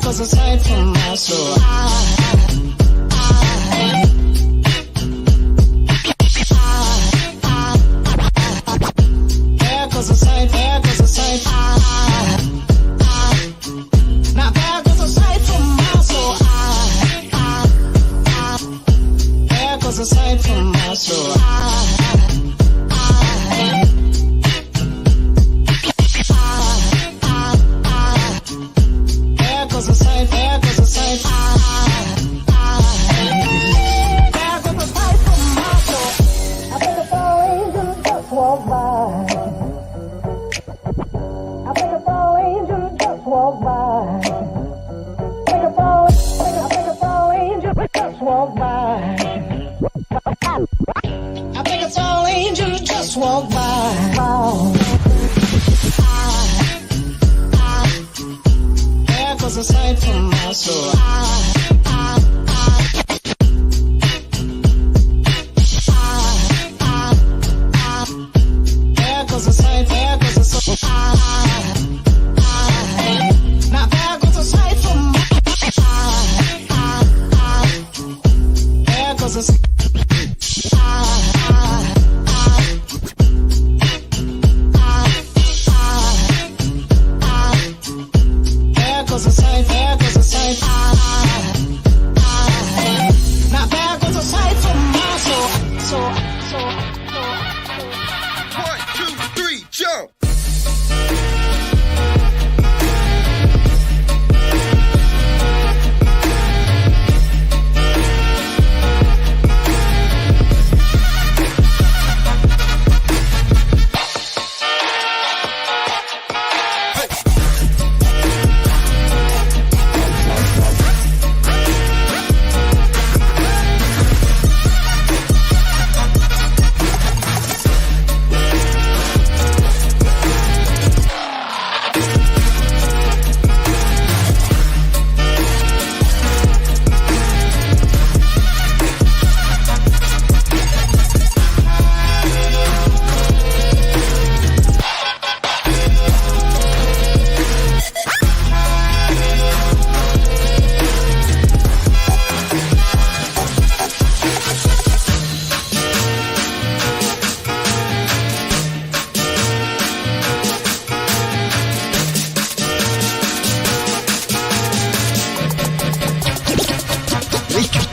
goes a sight from my soul. There goes a sight, there goes a sight. Now there goes a sight from my soul. There goes a sight from my soul. There goes a sight, there goes a sight. There goes a sight from my soul. I think it's all angels just walk by. I think it's all angels just walk by. I think it's all angels just walk by. I think it's all angels just walk by. There goes a sight from my soul. There goes a sight, there goes a sight. Now there goes a sight from my there goes a sight. There goes a sight, there goes a sight. Now there goes a sight from my soul. So. 1, 2, 3, jump!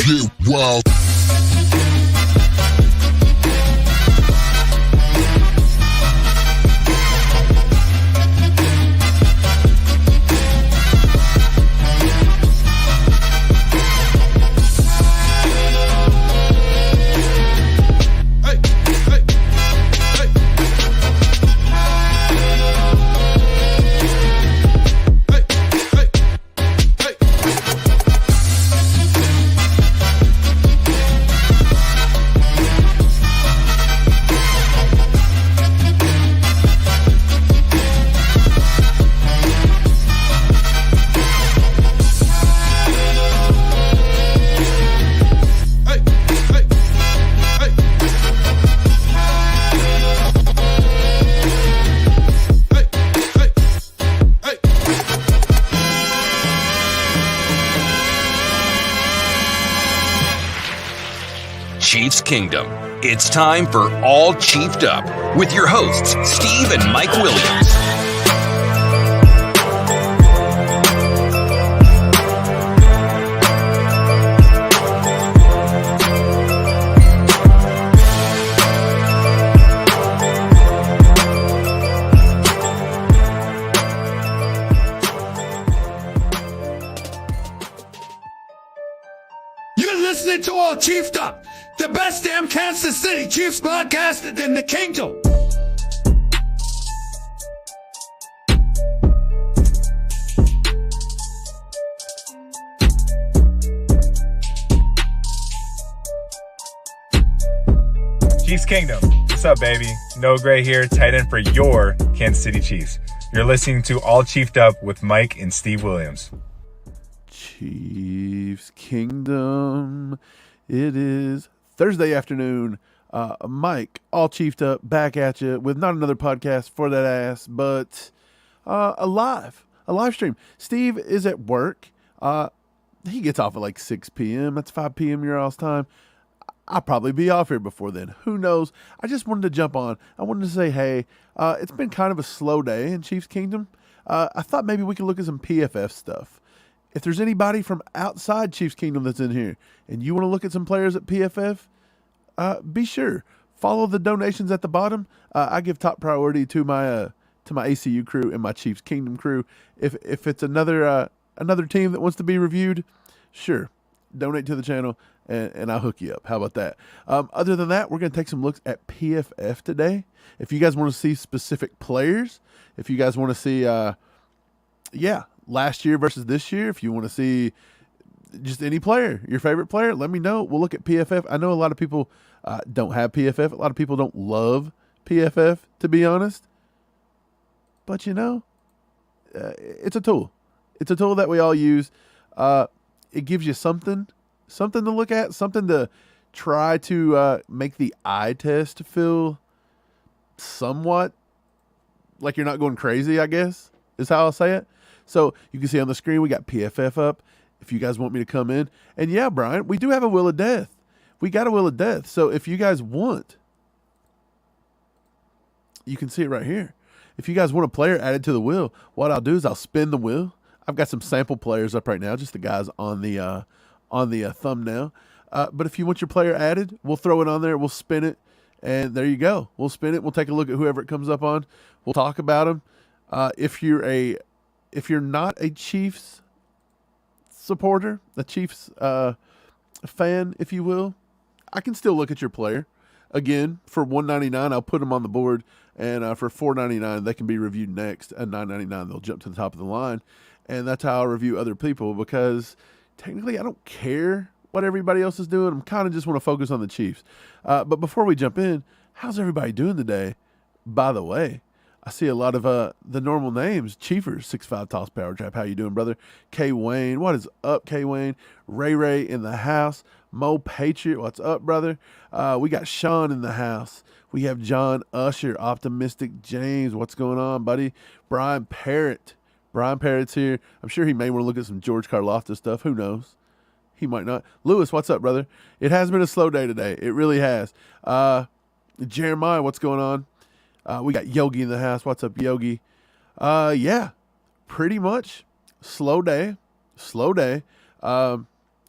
Get wild. Chiefs Kingdom. It's time for All Chiefed Up with your hosts, Steve and Mike Williams. You're listening to All Chiefed Up, the best damn Kansas City Chiefs podcast in the kingdom. Chiefs Kingdom, what's up, baby? Noah Gray here, tight end for your Kansas City Chiefs. You're listening to All Chiefed Up with Mike and Steve Williams. Chiefs Kingdom. It is Thursday afternoon. Mike, all chiefed up, back at you with not another podcast for that ass, but a live stream. Steve is at work. He gets off at like 6 p.m. That's 5 p.m. your all's time. I'll probably be off here before then. Who knows? I just wanted to jump on. I wanted to say, hey, it's been kind of a slow day in Chiefs Kingdom. I thought maybe we could look at some PFF stuff. If there's anybody from outside Chiefs Kingdom that's in here and you want to look at some players at PFF, be sure. Follow the donations at the bottom. I give top priority to my ACU crew and my Chiefs Kingdom crew. If it's another team that wants to be reviewed, sure, donate to the channel and I'll hook you up. How about that? Other than that, we're going to take some looks at PFF today. If you guys want to see specific players, if you guys want to see, last year versus this year, if you want to see just any player, your favorite player, let me know. We'll look at PFF. I know a lot of people don't have PFF. A lot of people don't love PFF, to be honest. But, it's a tool. It's a tool that we all use. It gives you something to look at, something to try to make the eye test feel somewhat like you're not going crazy, I guess, is how I'll say it. So you can see on the screen, we got PFF up. If you guys want me to come in. And yeah, Brian, we do have a Wheel of Death. We got a Wheel of Death. So if you guys want, you can see it right here. If you guys want a player added to the wheel, what I'll do is I'll spin the wheel. I've got some sample players up right now, just the guys on the thumbnail. But if you want your player added, we'll throw it on there. We'll spin it. And there you go. We'll spin it. We'll take a look at whoever it comes up on. We'll talk about them. If you're not a Chiefs supporter, a Chiefs fan, if you will, I can still look at your player. Again, for $199, I'll put them on the board, and for $4.99, they can be reviewed next. At $9.99, they'll jump to the top of the line, and that's how I review other people, because technically I don't care what everybody else is doing. I'm kind of just want to focus on the Chiefs. But before we jump in, how's everybody doing today? By the way, I see a lot of the normal names. Chiefers, 6'5" Toss Power Trap. How you doing, brother? K. Wayne. What is up, K. Wayne? Ray in the house. Mo Patriot. What's up, brother? We got Sean in the house. We have John Usher. Optimistic James. What's going on, buddy? Brian Parrott. Brian Parrott's here. I'm sure he may want to look at some George Karlaftis stuff. Who knows? He might not. Lewis, what's up, brother? It has been a slow day today. It really has. Jeremiah, what's going on? We got Yogi in the house. What's up, Yogi? Yeah, pretty much slow day.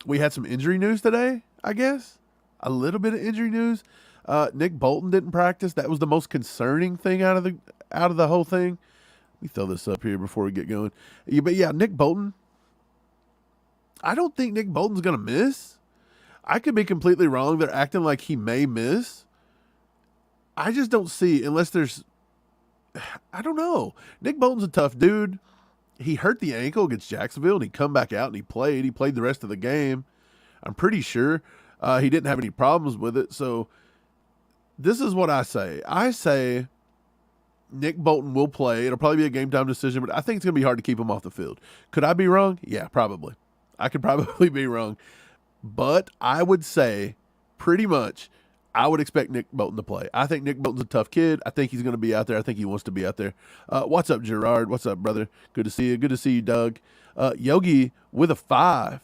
We had some injury news today, I guess. A little bit of injury news. Nick Bolton didn't practice. That was the most concerning thing out of the whole thing. Let me throw this up here before we get going. But yeah, Nick Bolton. I don't think Nick Bolton's going to miss. I could be completely wrong. They're acting like he may miss. I just don't see, unless there's, I don't know. Nick Bolton's a tough dude. He hurt the ankle against Jacksonville, and he come back out and he played. He played the rest of the game. I'm pretty sure he didn't have any problems with it. So this is what I say. I say Nick Bolton will play. It'll probably be a game-time decision, but I think it's going to be hard to keep him off the field. Could I be wrong? Yeah, probably. I could probably be wrong. But I would say pretty much I would expect Nick Bolton to play. I think Nick Bolton's a tough kid. I think he's going to be out there. I think he wants to be out there. What's up, Gerard? What's up, brother? Good to see you. Good to see you, Doug. Yogi with a 5,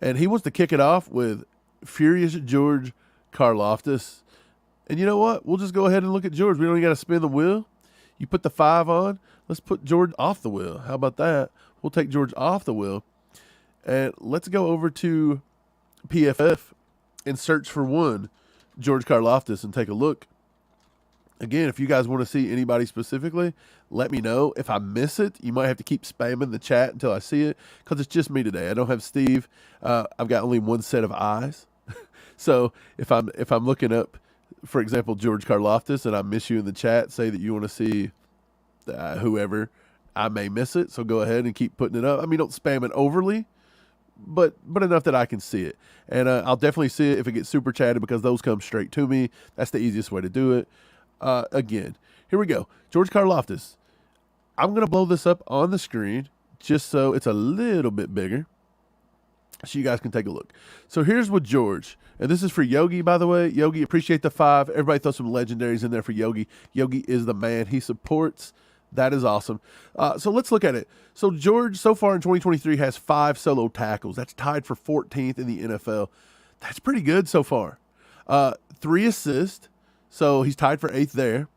and he wants to kick it off with Furious George Karlaftis. And you know what? We'll just go ahead and look at George. We don't even got to spin the wheel. You put the 5 on. Let's put George off the wheel. How about that? We'll take George off the wheel. And let's go over to PFF and search for one George Karlaftis and take a look. Again, if you guys want to see anybody specifically, let me know. If I miss it, you might have to keep spamming the chat until I see it, because it's just me today. I don't have Steve. I've got only one set of eyes. So if I'm looking up, for example, George Karlaftis, and I miss you in the chat, say that you want to see whoever, I may miss it. So go ahead and keep putting it up. I mean, don't spam it overly, but enough that I can see it. And I'll definitely see it if it gets super chatted, because those come straight to me. That's the easiest way to do it. Again, here we go. George Karlaftis. I'm going to blow this up on the screen just so it's a little bit bigger, so you guys can take a look. So here's with George. And this is for Yogi, by the way. Yogi, appreciate the 5. Everybody throw some legendaries in there for Yogi. Yogi is the man. He supports That is awesome. So let's look at it. So George, so far in 2023, has 5 solo tackles. That's tied for 14th in the NFL. That's pretty good so far. 3 assists, so he's tied for 8th there.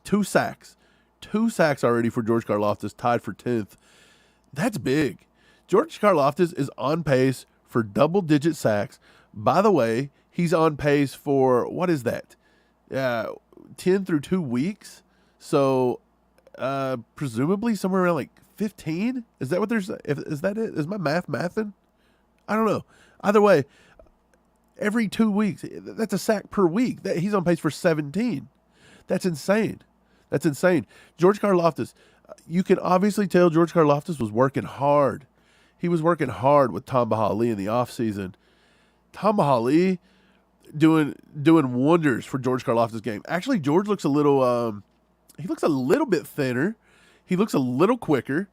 2 sacks. 2 sacks already for George Karlaftis, tied for 10th. That's big. George Karlaftis is on pace for double-digit sacks. By the way, he's on pace for, what is that? 10 through 2 weeks. So presumably somewhere around like 15? Is that what there's? Is that it? Is my mathing? I don't know. Either way, every 2 weeks, that's a sack per week. He's on pace for 17. That's insane. That's insane. George Karlaftis, you can obviously tell George Karlaftis was working hard. He was working hard with Tamba Hali in the offseason. Tamba Hali doing wonders for George Karlaftis' game. Actually, George looks a little he looks a little bit thinner. He looks a little quicker.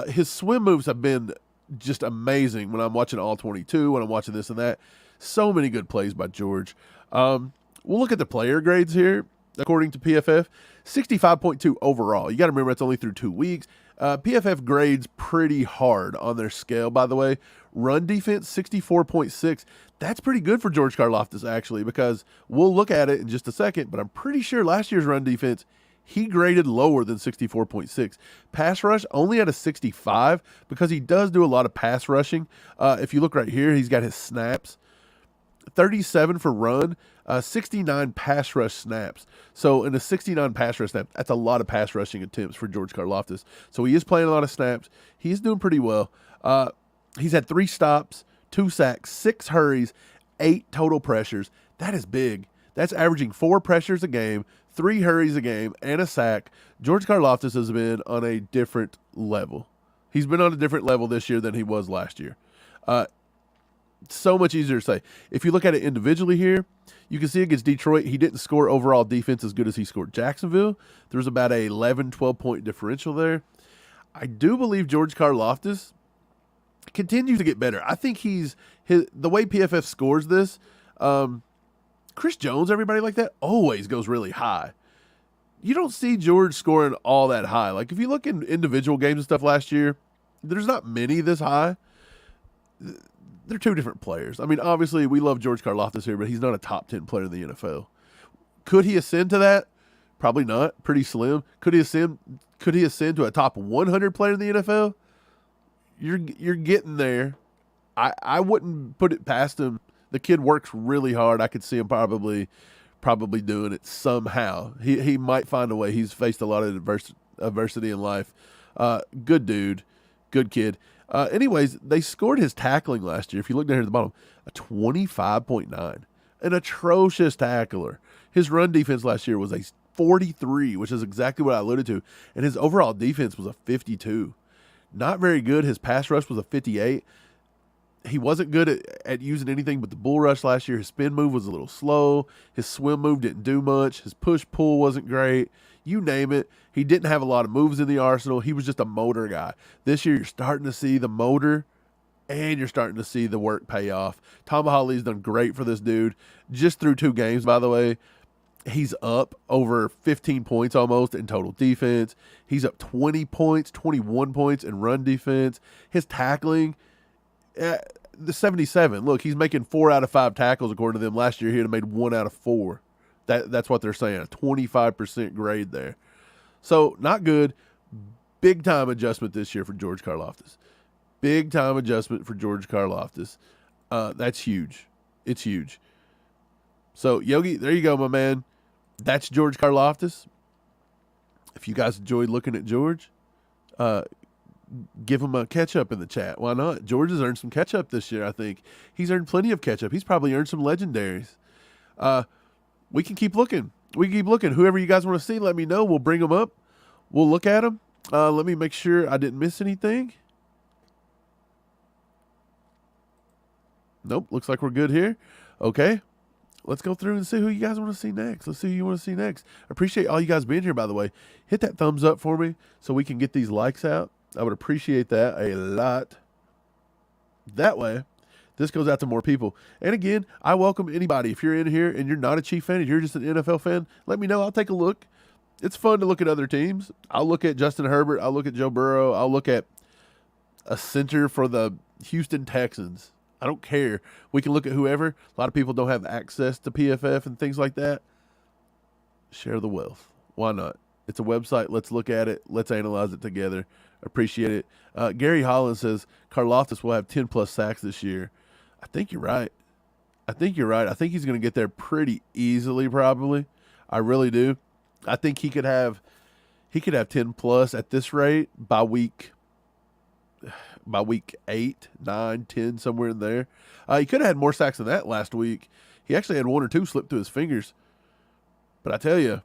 His swim moves have been just amazing when I'm watching All 22, when I'm watching this and that. So many good plays by George. We'll look at the player grades here. According to PFF, 65.2 overall. You got to remember it's only through 2 weeks. PFF grades pretty hard on their scale, by the way. Run defense, 64.6. That's pretty good for George Karlaftis, actually, because we'll look at it in just a second, but I'm pretty sure last year's run defense, he graded lower than 64.6. Pass rush only at a 65 because he does do a lot of pass rushing. If you look right here, he's got his snaps. 37 for run, 69 pass rush snaps. So in a 69 pass rush snap, that's a lot of pass rushing attempts for George Karlaftis. So he is playing a lot of snaps. He's doing pretty well. He's had 3 stops, 2 sacks, 6 hurries, 8 total pressures. That is big. That's averaging 4 pressures a game, 3 hurries a game, and a sack. George Karlaftis has been on a different level. He's been on a different level this year than he was last year. So much easier to say. If you look at it individually here, you can see against Detroit, he didn't score overall defense as good as he scored Jacksonville. There was about a 11, 12-point differential there. I do believe George Karlaftis continues to get better. I think the way PFF scores this, Chris Jones, everybody like that, always goes really high. You don't see George scoring all that high. Like if you look in individual games and stuff last year, there's not many this high. They're 2 different players. I mean, obviously, we love George Karlaftis here, but he's not a top 10 player in the NFL. Could he ascend to that? Probably not. Pretty slim. Could he ascend to a top 100 player in the NFL? You're getting there. I wouldn't put it past him. The kid works really hard. I could see him probably doing it somehow. He might find a way. He's faced a lot of adversity in life. Good dude. Good kid. Anyways, they scored his tackling last year. If you look down here at the bottom, a 25.9. An atrocious tackler. His run defense last year was a 43, which is exactly what I alluded to. And his overall defense was a 52. Not very good. His pass rush was a 58. He wasn't good at using anything but the bull rush last year. His spin move was a little slow. His swim move didn't do much. His push-pull wasn't great. You name it. He didn't have a lot of moves in the arsenal. He was just a motor guy. This year, you're starting to see the motor, and you're starting to see the work pay off. Tamba Hali's done great for this dude. Just through 2 games, by the way, he's up over 15 points almost in total defense. He's up 20 points, 21 points in run defense. His tackling, the 77. Look, he's making 4 out of 5 tackles according to them. Last year, he'd have made 1 out of 4. That's what they're saying, a 25% grade there. So, not good. Big-time adjustment this year for George Karlaftis. Big-time adjustment for George Karlaftis. That's huge. It's huge. So, Yogi, there you go, my man. That's George Karlaftis. If you guys enjoyed looking at George, give him a catch-up in the chat. Why not? George has earned some catch-up this year, I think. He's earned plenty of catch-up. He's probably earned some legendaries. We can keep looking. Whoever you guys want to see, let me know. We'll bring them up. We'll look at them. Let me make sure I didn't miss anything. Nope. Looks like we're good here. Okay. Let's go through and see who you guys want to see next. Let's see who you want to see next. I appreciate all you guys being here, by the way. Hit that thumbs up for me so we can get these likes out. I would appreciate that a lot. That way, this goes out to more people. And again, I welcome anybody. If you're in here and you're not a Chief fan and you're just an NFL fan, let me know. I'll take a look. it's fun to look at other teams. I'll look at Justin Herbert. I'll look at Joe Burrow. I'll look at a center for the Houston Texans. I don't care. We can look at whoever. A lot of people don't have access to PFF and things like that. Share the wealth. Why not? It's a website. Let's look at it. Let's analyze it together. Appreciate it. Gary Holland says Karlaftis will have 10-plus sacks this year. I think you're right. I think he's going to get there pretty easily, probably. I really do. I think he could have 10-plus at this rate by week 8, 9, 10, somewhere in there. He could have had more sacks than that last week. He actually had 1 or 2 slip through his fingers. But I tell you,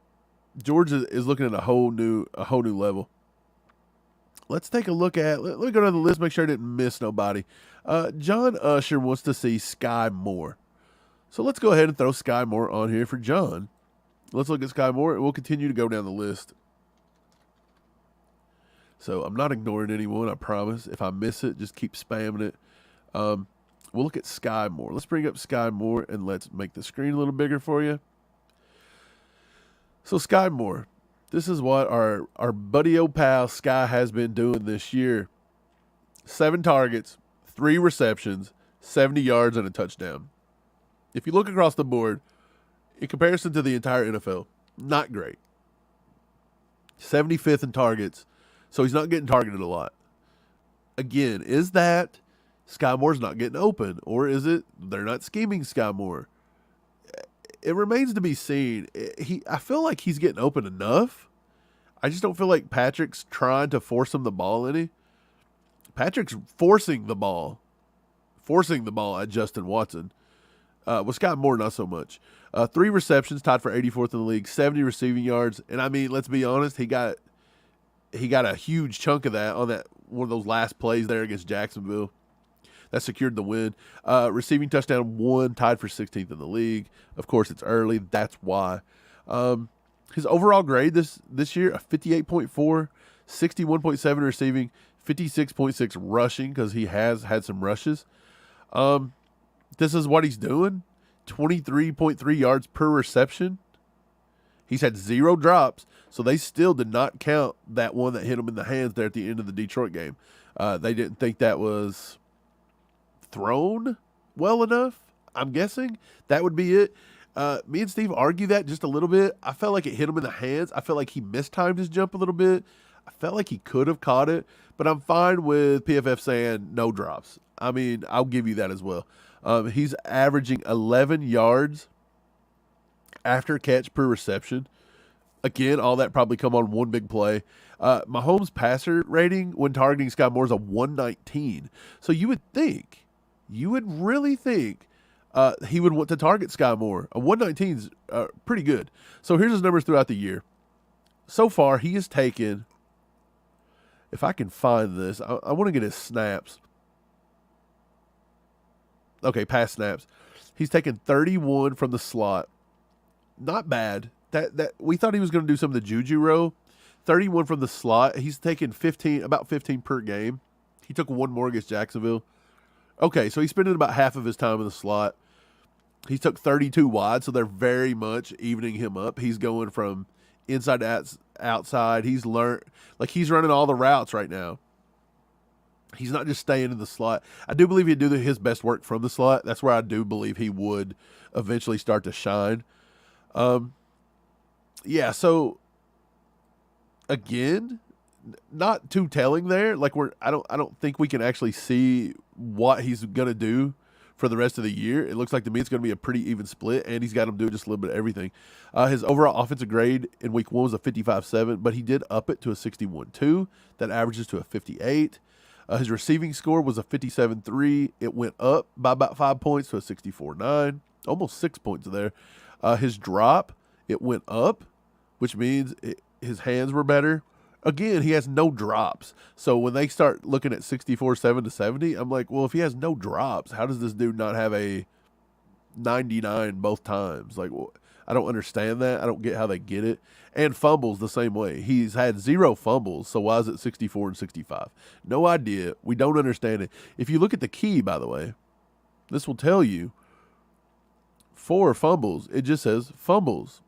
Georgia is looking at a whole new level. Let's take a look at. Let me go down the list. Make sure I didn't miss nobody. John Usher wants to see Skyy Moore, so let's go ahead and throw Skyy Moore on here for John. Let's look at Skyy Moore, and we'll continue to go down the list. So I'm not ignoring anyone, I promise. If I miss it, just keep spamming it. We'll look at Skyy Moore. Let's bring up Skyy Moore, and let's make the screen a little bigger for you. So Skyy Moore, this is what our buddy old pal Sky has been doing this year. 7 targets, 3 receptions, 70 yards, and a touchdown. If you look across the board, in comparison to the entire NFL, not great. 75th in targets, so he's not getting targeted a lot. Again, is that Skyy Moore's not getting open, or is it they're not scheming Skyy Moore? It remains to be seen. I feel like he's getting open enough. I just don't feel like Patrick's trying to force him the ball any. Patrick's forcing the ball at Justin Watson. With Skyy Moore, not so much. 3 receptions, tied for 84th in the league, 70 receiving yards, and I mean, let's be honest, he got a huge chunk of that on that one of those last plays there against Jacksonville. That secured the win. Receiving touchdown 1, tied for 16th in the league. Of course, it's early. That's why. His overall grade this year, a 58.4, 61.7 receiving, 56.6 rushing, because he has had some rushes. This is what he's doing. 23.3 yards per reception. He's had 0 drops, so they still did not count that one that hit him in the hands there at the end of the Detroit game. They didn't think that was thrown well enough, I'm guessing. That would be it. Me and Steve argue that just a little bit. I felt like it hit him in the hands. I felt like he mistimed his jump a little bit. I felt like he could have caught it, but I'm fine with PFF saying no drops. I mean, I'll give you that as well. He's averaging 11 yards after catch per reception. Again, all that probably come on one big play. Mahomes' passer rating when targeting Skyy Moore is a 119. So you would really think he would want to target Skyy Moore. A 119 is pretty good. So here's his numbers throughout the year. So far, he has taken, if I can find this, I want to get his snaps. Okay, pass snaps. He's taken 31 from the slot. Not bad. That we thought he was going to do some of the juju row. 31 from the slot. He's taken about 15 per game. He took 1 more against Jacksonville. Okay, so he's spending about half of his time in the slot. He took 32 wide, so they're very much evening him up. He's going from inside to outside. He's running all the routes right now. He's not just staying in the slot. I do believe he'd do his best work from the slot. That's where I do believe he would eventually start to shine. Yeah, so again, not too telling there. I don't think we can actually see what he's gonna do for the rest of the year. It looks like to me it's going to be a pretty even split, and he's got him doing just a little bit of everything. His overall offensive grade in week 1 was a 55.7, but he did up it to a 61.2. That averages to a 58. His receiving score was a 57.3. It went up by about 5 points to a 64.9, almost 6 points there. His drop, it went up, which means his hands were better. Again, he has no drops. So when they start looking at 64.7 to 70, I'm like, well, if he has no drops, how does this dude not have a 99 both times? Like, well, I don't understand that. I don't get how they get it. And fumbles the same way. He's had 0 fumbles, so why is it 64 and 65? No idea. We don't understand it. If you look at the key, by the way, this will tell you 4 fumbles. It just says fumbles.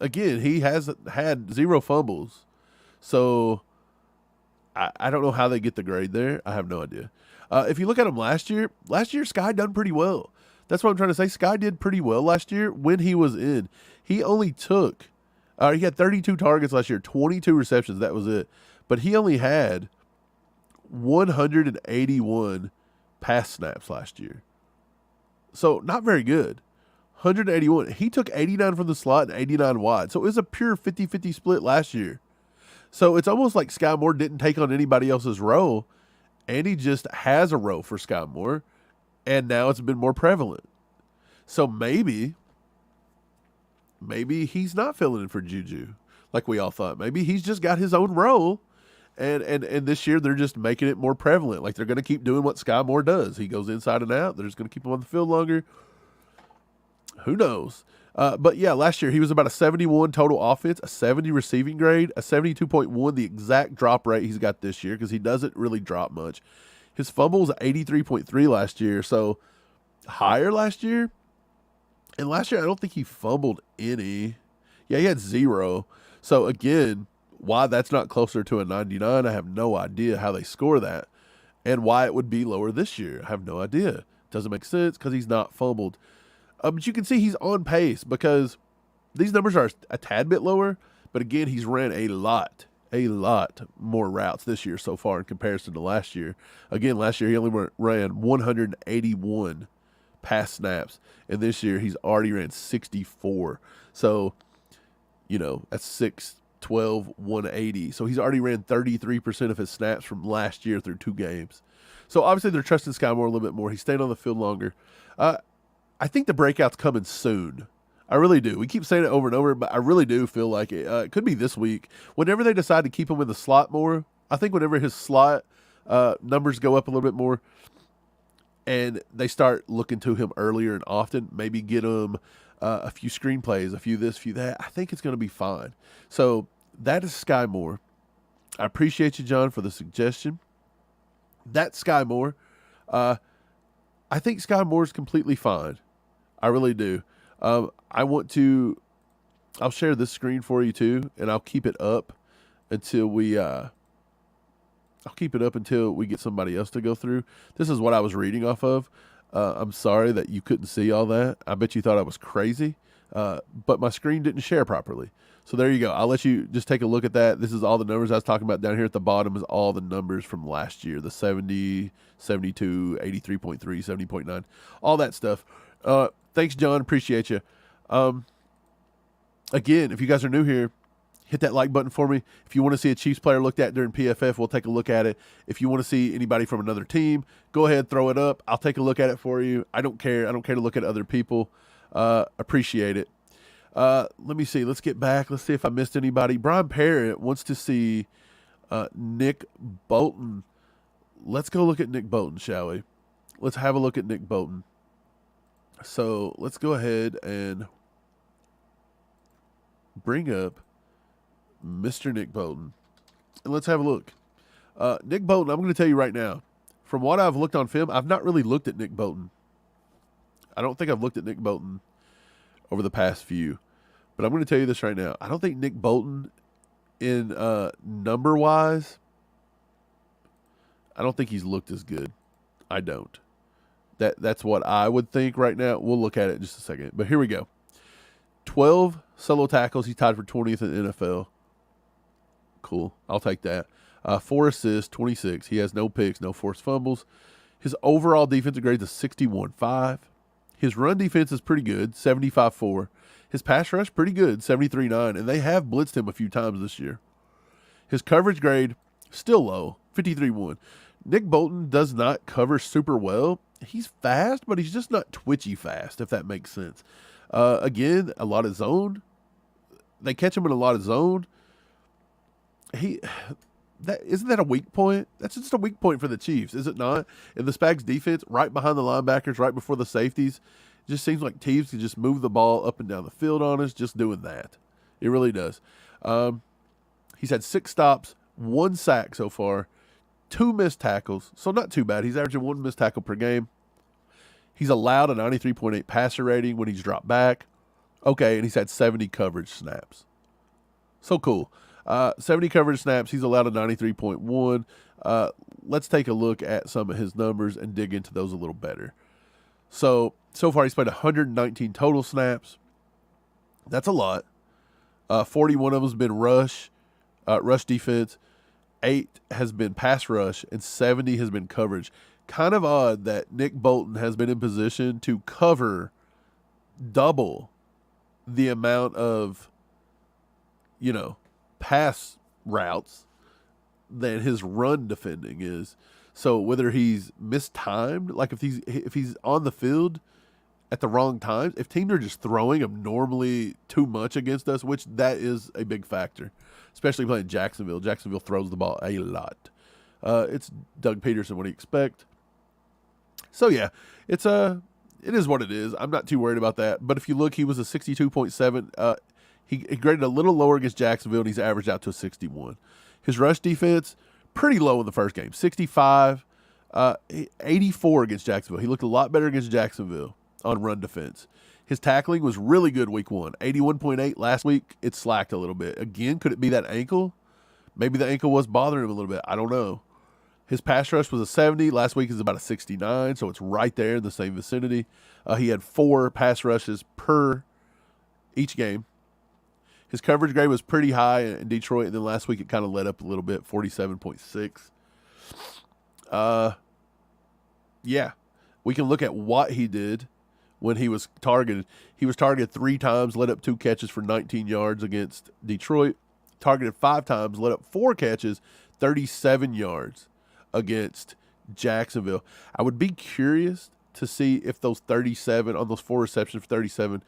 again, he has had 0 fumbles. So I don't know how they get the grade there. I have no idea. If you look at him last year, Skyy done pretty well. That's what I'm trying to say. Skyy did pretty well last year when he was in. He only took, he had 32 targets last year, 22 receptions. That was it. But he only had 181 pass snaps last year. So not very good. 181. He took 89 from the slot and 89 wide. So it was a pure 50-50 split last year. So it's almost like Skyy Moore didn't take on anybody else's role, and he just has a role for Skyy Moore, and now it's been more prevalent. So maybe he's not filling in for Juju like we all thought. Maybe he's just got his own role, and this year they're just making it more prevalent. Like they're going to keep doing what Skyy Moore does. He goes inside and out. They're just going to keep him on the field longer. Who knows? But yeah, last year he was about a 71 total offense, a 70 receiving grade, a 72.1, the exact drop rate he's got this year because he doesn't really drop much. His fumble was 83.3 last year, so higher last year. And last year I don't think he fumbled any. Yeah, he had 0. So again, why that's not closer to a 99, I have no idea how they score that. And why it would be lower this year, I have no idea. Doesn't make sense because he's not fumbled. But you can see he's on pace because these numbers are a tad bit lower. But again, he's ran a lot more routes this year so far in comparison to last year. Again, last year he only ran 181 pass snaps. And this year he's already ran 64. So, that's 6, 12, 180. So he's already ran 33% of his snaps from last year through 2 games. So obviously they're trusting Skyy Moore a little bit more. He's staying on the field longer. I think the breakout's coming soon. I really do. We keep saying it over and over, but I really do feel like it. It could be this week. Whenever they decide to keep him in the slot more, I think whenever his slot numbers go up a little bit more and they start looking to him earlier and often, maybe get him a few screenplays, a few this, a few that, I think it's going to be fine. So that is Skyy Moore. I appreciate you, John, for the suggestion. That's Skyy Moore. I think Skyy Moore is completely fine. I really do. I'll share this screen for you too, and I'll keep it up until we get somebody else to go through. This is what I was reading off of. I'm sorry that you couldn't see all that. I bet you thought I was crazy, but my screen didn't share properly. So there you go. I'll let you just take a look at that. This is all the numbers I was talking about. Down here at the bottom is all the numbers from last year, the 70, 72, 83.3, 70.9, all that stuff. Thanks, John. Appreciate you. Again, if you guys are new here, hit that like button for me. If you want to see a Chiefs player looked at during PFF, we'll take a look at it. If you want to see anybody from another team, go ahead, throw it up. I'll take a look at it for you. I don't care. I don't care to look at other people. Appreciate it. Let me see. Let's get back. Let's see if I missed anybody. Brian Parrott wants to see Nick Bolton. Let's go look at Nick Bolton, shall we? Let's have a look at Nick Bolton. So let's go ahead and bring up Mr. Nick Bolton. And let's have a look. Nick Bolton, I'm going to tell you right now, from what I've looked on film, I've not really looked at Nick Bolton. I don't think I've looked at Nick Bolton over the past few. But I'm going to tell you this right now. I don't think Nick Bolton, in number-wise, I don't think he's looked as good. I don't. That's what I would think right now. We'll look at it in just a second. But here we go. 12 solo tackles. He's tied for 20th in the NFL. Cool. I'll take that. 4 assists, 26. He has no picks, no forced fumbles. His overall defensive grade is 61.5. His run defense is pretty good, 75.4. His pass rush, pretty good, 73.9. And they have blitzed him a few times this year. His coverage grade, still low, 53.1. Nick Bolton does not cover super well. He's fast, but he's just not twitchy fast, if that makes sense. Again, a lot of zone. They catch him in a lot of zone. Isn't that a weak point? That's just a weak point for the Chiefs, is it not? And the Spags defense, right behind the linebackers, right before the safeties, it just seems like teams can just move the ball up and down the field on us, just doing that. It really does. He's had 6 stops, 1 sack so far, 2 missed tackles, so not too bad. He's averaging 1 missed tackle per game. He's allowed a 93.8 passer rating when he's dropped back. Okay, and he's had 70 coverage snaps. So cool. 70 coverage snaps. He's allowed a 93.1. Let's take a look at some of his numbers and dig into those a little better. So far he's played 119 total snaps. That's a lot. 41 of them has been rush defense. 8 has been pass rush, and 70 has been coverage. Kind of odd that Nick Bolton has been in position to cover double the amount of, pass routes than his run defending is. So whether he's mistimed, like if he's on the field at the wrong times, if teams are just throwing him normally too much against us, which that is a big factor, especially playing Jacksonville. Jacksonville throws the ball a lot. It's Doug Peterson. What do you expect? So yeah, it is what it is. I'm not too worried about that. But if you look, he was a 62.7. He graded a little lower against Jacksonville, and he's averaged out to a 61. His rush defense, pretty low in the first game, 65, 84 against Jacksonville. He looked a lot better against Jacksonville on run defense. His tackling was really good week 1, 81.8. Last week, it slacked a little bit. Again, could it be that ankle? Maybe the ankle was bothering him a little bit. I don't know. His pass rush was a 70. Last week is about a 69, so it's right there in the same vicinity. He had 4 pass rushes per each game. His coverage grade was pretty high in Detroit, and then last week it kind of let up a little bit, 47.6. Yeah, we can look at what he did when he was targeted. He was targeted 3 times, let up 2 catches for 19 yards against Detroit. Targeted 5 times, let up 4 catches, 37 yards against Jacksonville. I would be curious to see if those 37, on those 4 receptions for 37,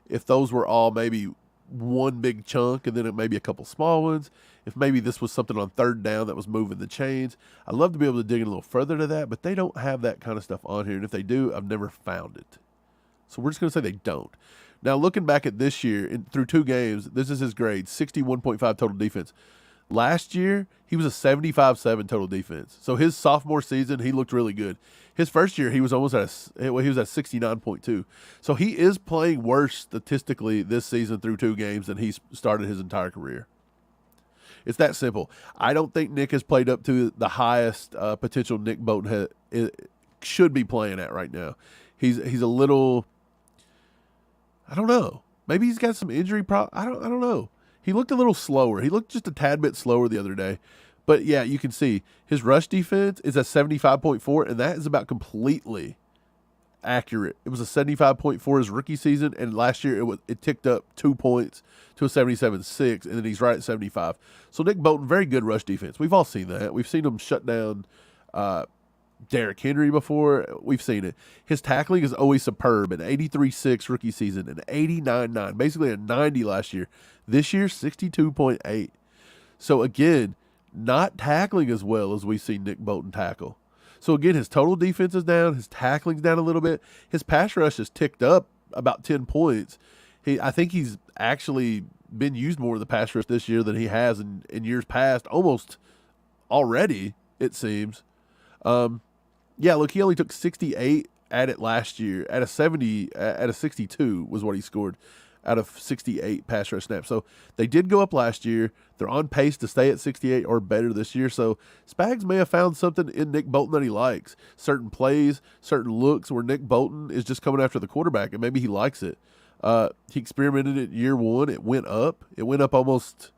if those were all maybe one big chunk and then maybe a couple small ones, if maybe this was something on third down that was moving the chains. I'd love to be able to dig in a little further to that, but they don't have that kind of stuff on here, and if they do, I've never found it. So we're just going to say they don't. Now, looking back at this year, through 2 games, this is his grade, 61.5 total defense. Last year, he was a 75.7 total defense. So his sophomore season, he looked really good. His first year, he was almost at 69.2. So he is playing worse statistically this season through 2 games than he started his entire career. It's that simple. I don't think Nick has played up to the highest potential Nick Bolton should be playing at right now. He's a little, I don't know. Maybe he's got some injury problem. I don't know. He looked a little slower. He looked just a tad bit slower the other day. But, yeah, you can see his rush defense is at 75.4, and that is about completely accurate. It was a 75.4 his rookie season, and last year it ticked up 2 points to a 77.6, and then he's right at 75. So Nick Bolton, very good rush defense. We've all seen that. We've seen him shut down Derrick Henry before. We've seen it. His tackling is always superb. An 83.6 rookie season, an 89.9, basically a 90 last year. This year, 62.8. So, again, not tackling as well as we've seen Nick Bolton tackle. So, again, his total defense is down. His tackling's down a little bit. His pass rush has ticked up about 10 points. I think he's actually been used more of the pass rush this year than he has in years past, almost already, it seems. Yeah, look, he only took 68 at it last year. At a 62 was what he scored out of 68 pass rush snaps. So they did go up last year. They're on pace to stay at 68 or better this year. So Spags may have found something in Nick Bolton that he likes. Certain plays, certain looks where Nick Bolton is just coming after the quarterback, and maybe he likes it. He experimented it year 1. It went up. It went up almost,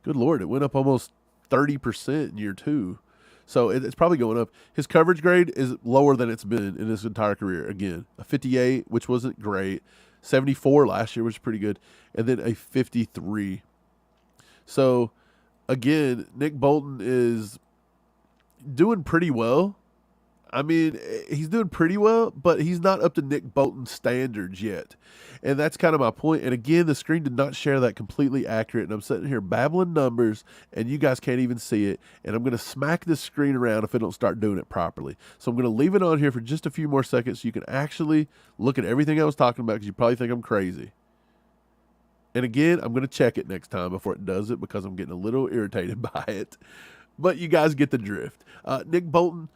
good Lord, it went up almost 30% in year 2. So it's probably going up. His coverage grade is lower than it's been in his entire career. Again, a 58, which wasn't great. 74 last year, which is pretty good. And then a 53. So, again, Nick Bolton is doing pretty well. I mean, he's doing pretty well, but he's not up to Nick Bolton standards yet. And that's kind of my point. And again, the screen did not share that completely accurate. And I'm sitting here babbling numbers, and you guys can't even see it. And I'm going to smack this screen around if I don't start doing it properly. So I'm going to leave it on here for just a few more seconds so you can actually look at everything I was talking about, because you probably think I'm crazy. And again, I'm going to check it next time before it does it, because I'm getting a little irritated by it. But you guys get the drift. Nick Bolton,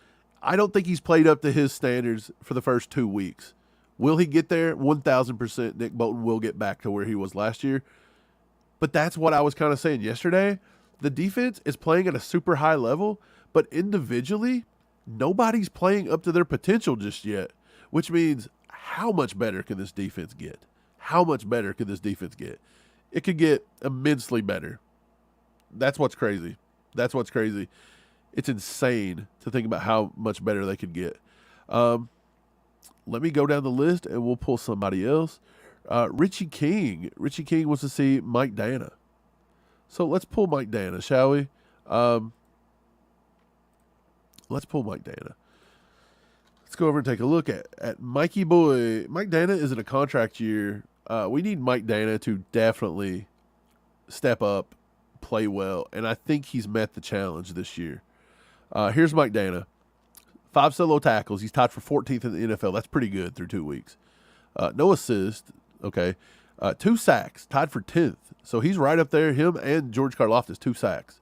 I don't think he's played up to his standards for the first 2 weeks. Will he get there? 1,000% Nick Bolton will get back to where he was last year. But that's what I was kind of saying yesterday. The defense is playing at a super high level, but individually, nobody's playing up to their potential just yet, which means how much better can this defense get? How much better could this defense get? It could get immensely better. That's what's crazy. That's what's crazy. It's insane to think about how much better they could get. Let me go down the list and we'll pull somebody else. Richie King. Richie King wants to see Mike Danna. So let's pull Mike Danna, shall we? Let's pull Mike Danna. Let's go over and take a look at Mikey boy. Mike Danna is in a contract year. We need Mike Danna to definitely step up, play well, and I think he's met the challenge this year. Here's Mike Danna. 5 solo tackles. He's tied for 14th in the NFL. That's pretty good through 2 weeks. No assist. Okay. 2 sacks. Tied for 10th. So he's right up there. Him and George Karlaftis, 2 sacks.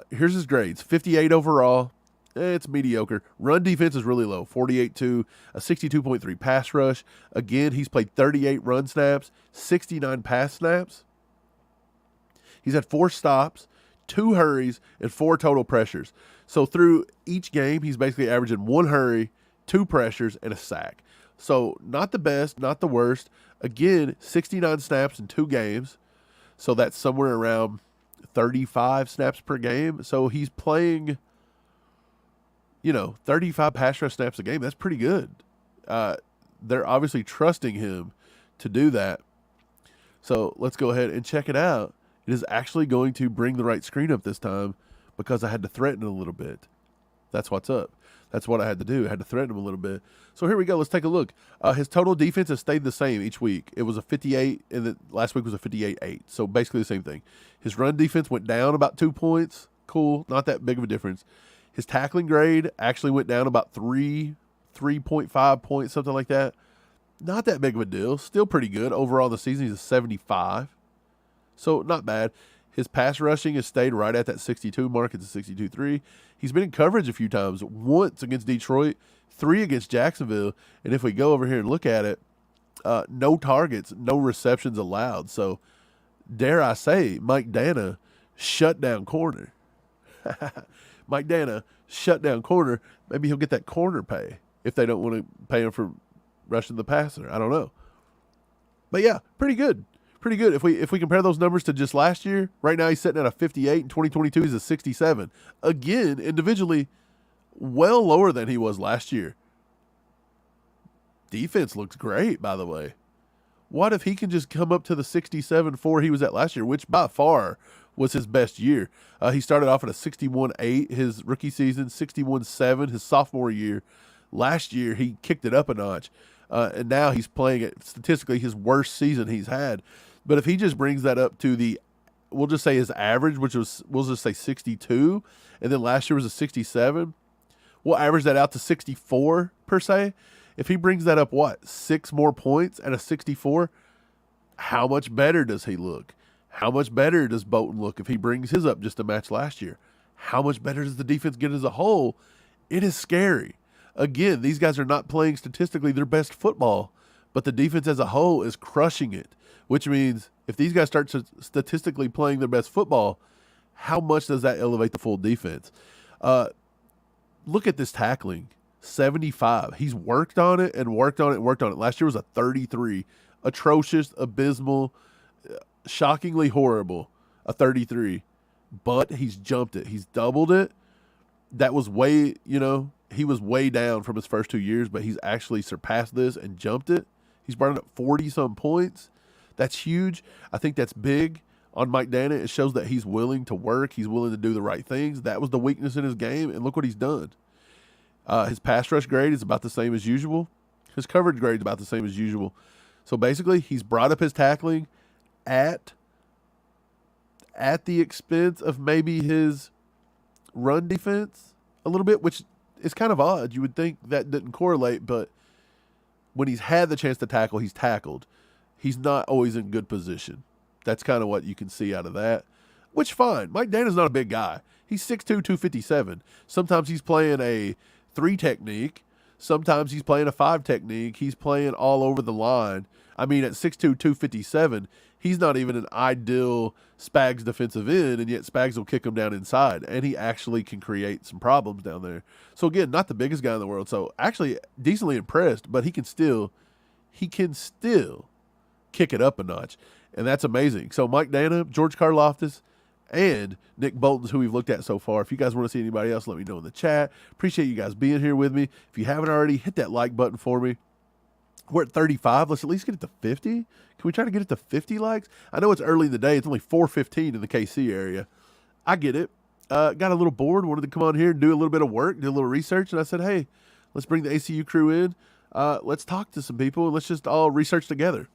Here's his grades. 58 overall. It's mediocre. Run defense is really low. 48-2. A 62.3 pass rush. Again, he's played 38 run snaps. 69 pass snaps. He's had 4 stops, 2 hurries, and 4 total pressures. So through each game, he's basically averaging 1 hurry, 2 pressures, and a sack. So not the best, not the worst. Again, 69 snaps in 2 games. So that's somewhere around 35 snaps per game. So he's playing, 35 pass rush snaps a game. That's pretty good. They're obviously trusting him to do that. So let's go ahead and check it out. It is actually going to bring the right screen up this time because I had to threaten it a little bit. That's what's up. That's what I had to do. I had to threaten him a little bit. So here we go. Let's take a look. His total defense has stayed the same each week. It was a 58, and the last week was a 58-8. So basically the same thing. His run defense went down about 2 points. Cool. Not that big of a difference. His tackling grade actually went down about 3.5 points, something like that. Not that big of a deal. Still pretty good. Overall in the season, he's a 75. So not bad. His pass rushing has stayed right at that 62 mark. It's a 62.3. He's been in coverage a few times. Once against Detroit, 3 against Jacksonville. And if we go over here and look at it, no targets, no receptions allowed. So dare I say, Mike Danna, shut down corner. Mike Danna, shut down corner. Maybe he'll get that corner pay if they don't want to pay him for rushing the passer. I don't know. But yeah, pretty good. Pretty good. If we compare those numbers to just last year, right now he's sitting at a 58. In 2022, he's a 67. Again, individually, well lower than he was last year. Defense looks great, by the way. What if he can just come up to the 67.4 he was at last year, which by far was his best year? He started off at a 61.8 his rookie season, 61.7 his sophomore year. Last year, he kicked it up a notch. And now he's playing at statistically his worst season he's had. But if he just brings that up to we'll just say his average, which was, we'll just say 62, and then last year was a 67, we'll average that out to 64 per se. If he brings that up, 6 more points at a 64, how much better does he look? How much better does Bolton look if he brings his up just to match last year? How much better does the defense get as a whole? It is scary. Again, these guys are not playing statistically their best football, but the defense as a whole is crushing it, which means if these guys start statistically playing their best football, how much does that elevate the full defense? Look at this tackling, 75. He's worked on it and worked on it and worked on it. Last year was a 33. Atrocious, abysmal, shockingly horrible, a 33. But he's jumped it. He's doubled it. That was way, he was way down from his first 2 years, but he's actually surpassed this and jumped it. He's brought it up 40-some points. That's huge. I think that's big on Mike Danna. It shows that he's willing to work. He's willing to do the right things. That was the weakness in his game, and look what he's done. His pass rush grade is about the same as usual. His coverage grade is about the same as usual. So basically, he's brought up his tackling at the expense of maybe his run defense a little bit, which is kind of odd. You would think that didn't correlate, but when he's had the chance to tackle, he's tackled. He's not always in good position. That's kind of what you can see out of that, which fine. Mike Danna's not a big guy. He's 6'2", 257. Sometimes he's playing a 3 technique. Sometimes he's playing a 5 technique. He's playing all over the line. I mean, at 6'2", 257, he's not even an ideal Spags defensive end, and yet Spags will kick him down inside, and he actually can create some problems down there. So, again, not the biggest guy in the world, so actually decently impressed, but he can still kick it up a notch, and that's amazing. So, Mike Danna, George Karlaftis, and Nick Bolton's who we've looked at so far. If you guys want to see anybody else, let me know in the chat. Appreciate you guys being here with me. If you haven't already, hit that like button for me. We're at 35. Let's at least get it to 50. Can we try to get it to 50 likes? I know it's early in the day. It's only 4:15 in the KC area. I get it. Got a little bored. Wanted to come on here and do a little bit of work, do a little research. And I said, hey, let's bring the ACU crew in. Let's talk to some people. And let's just all research together.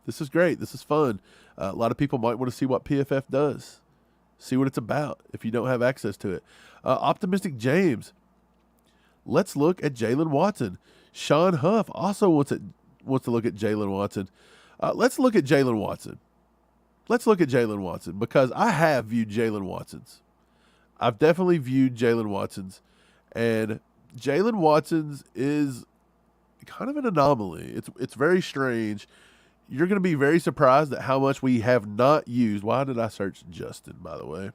This is great. This is fun. A lot of people might want to see what PFF does. See what it's about if you don't have access to it. Optimistic James. Let's look at Jalen Watson. Sean Huff also wants to look at Jalen Watson. Let's look at Jalen Watson. Let's look at Jalen Watson because I have viewed Jalen Watson's. I've definitely viewed Jalen Watson's. And Jalen Watson's is kind of an anomaly. It's very strange. You're going to be very surprised at how much we have not used. Why did I search Justin, by the way? You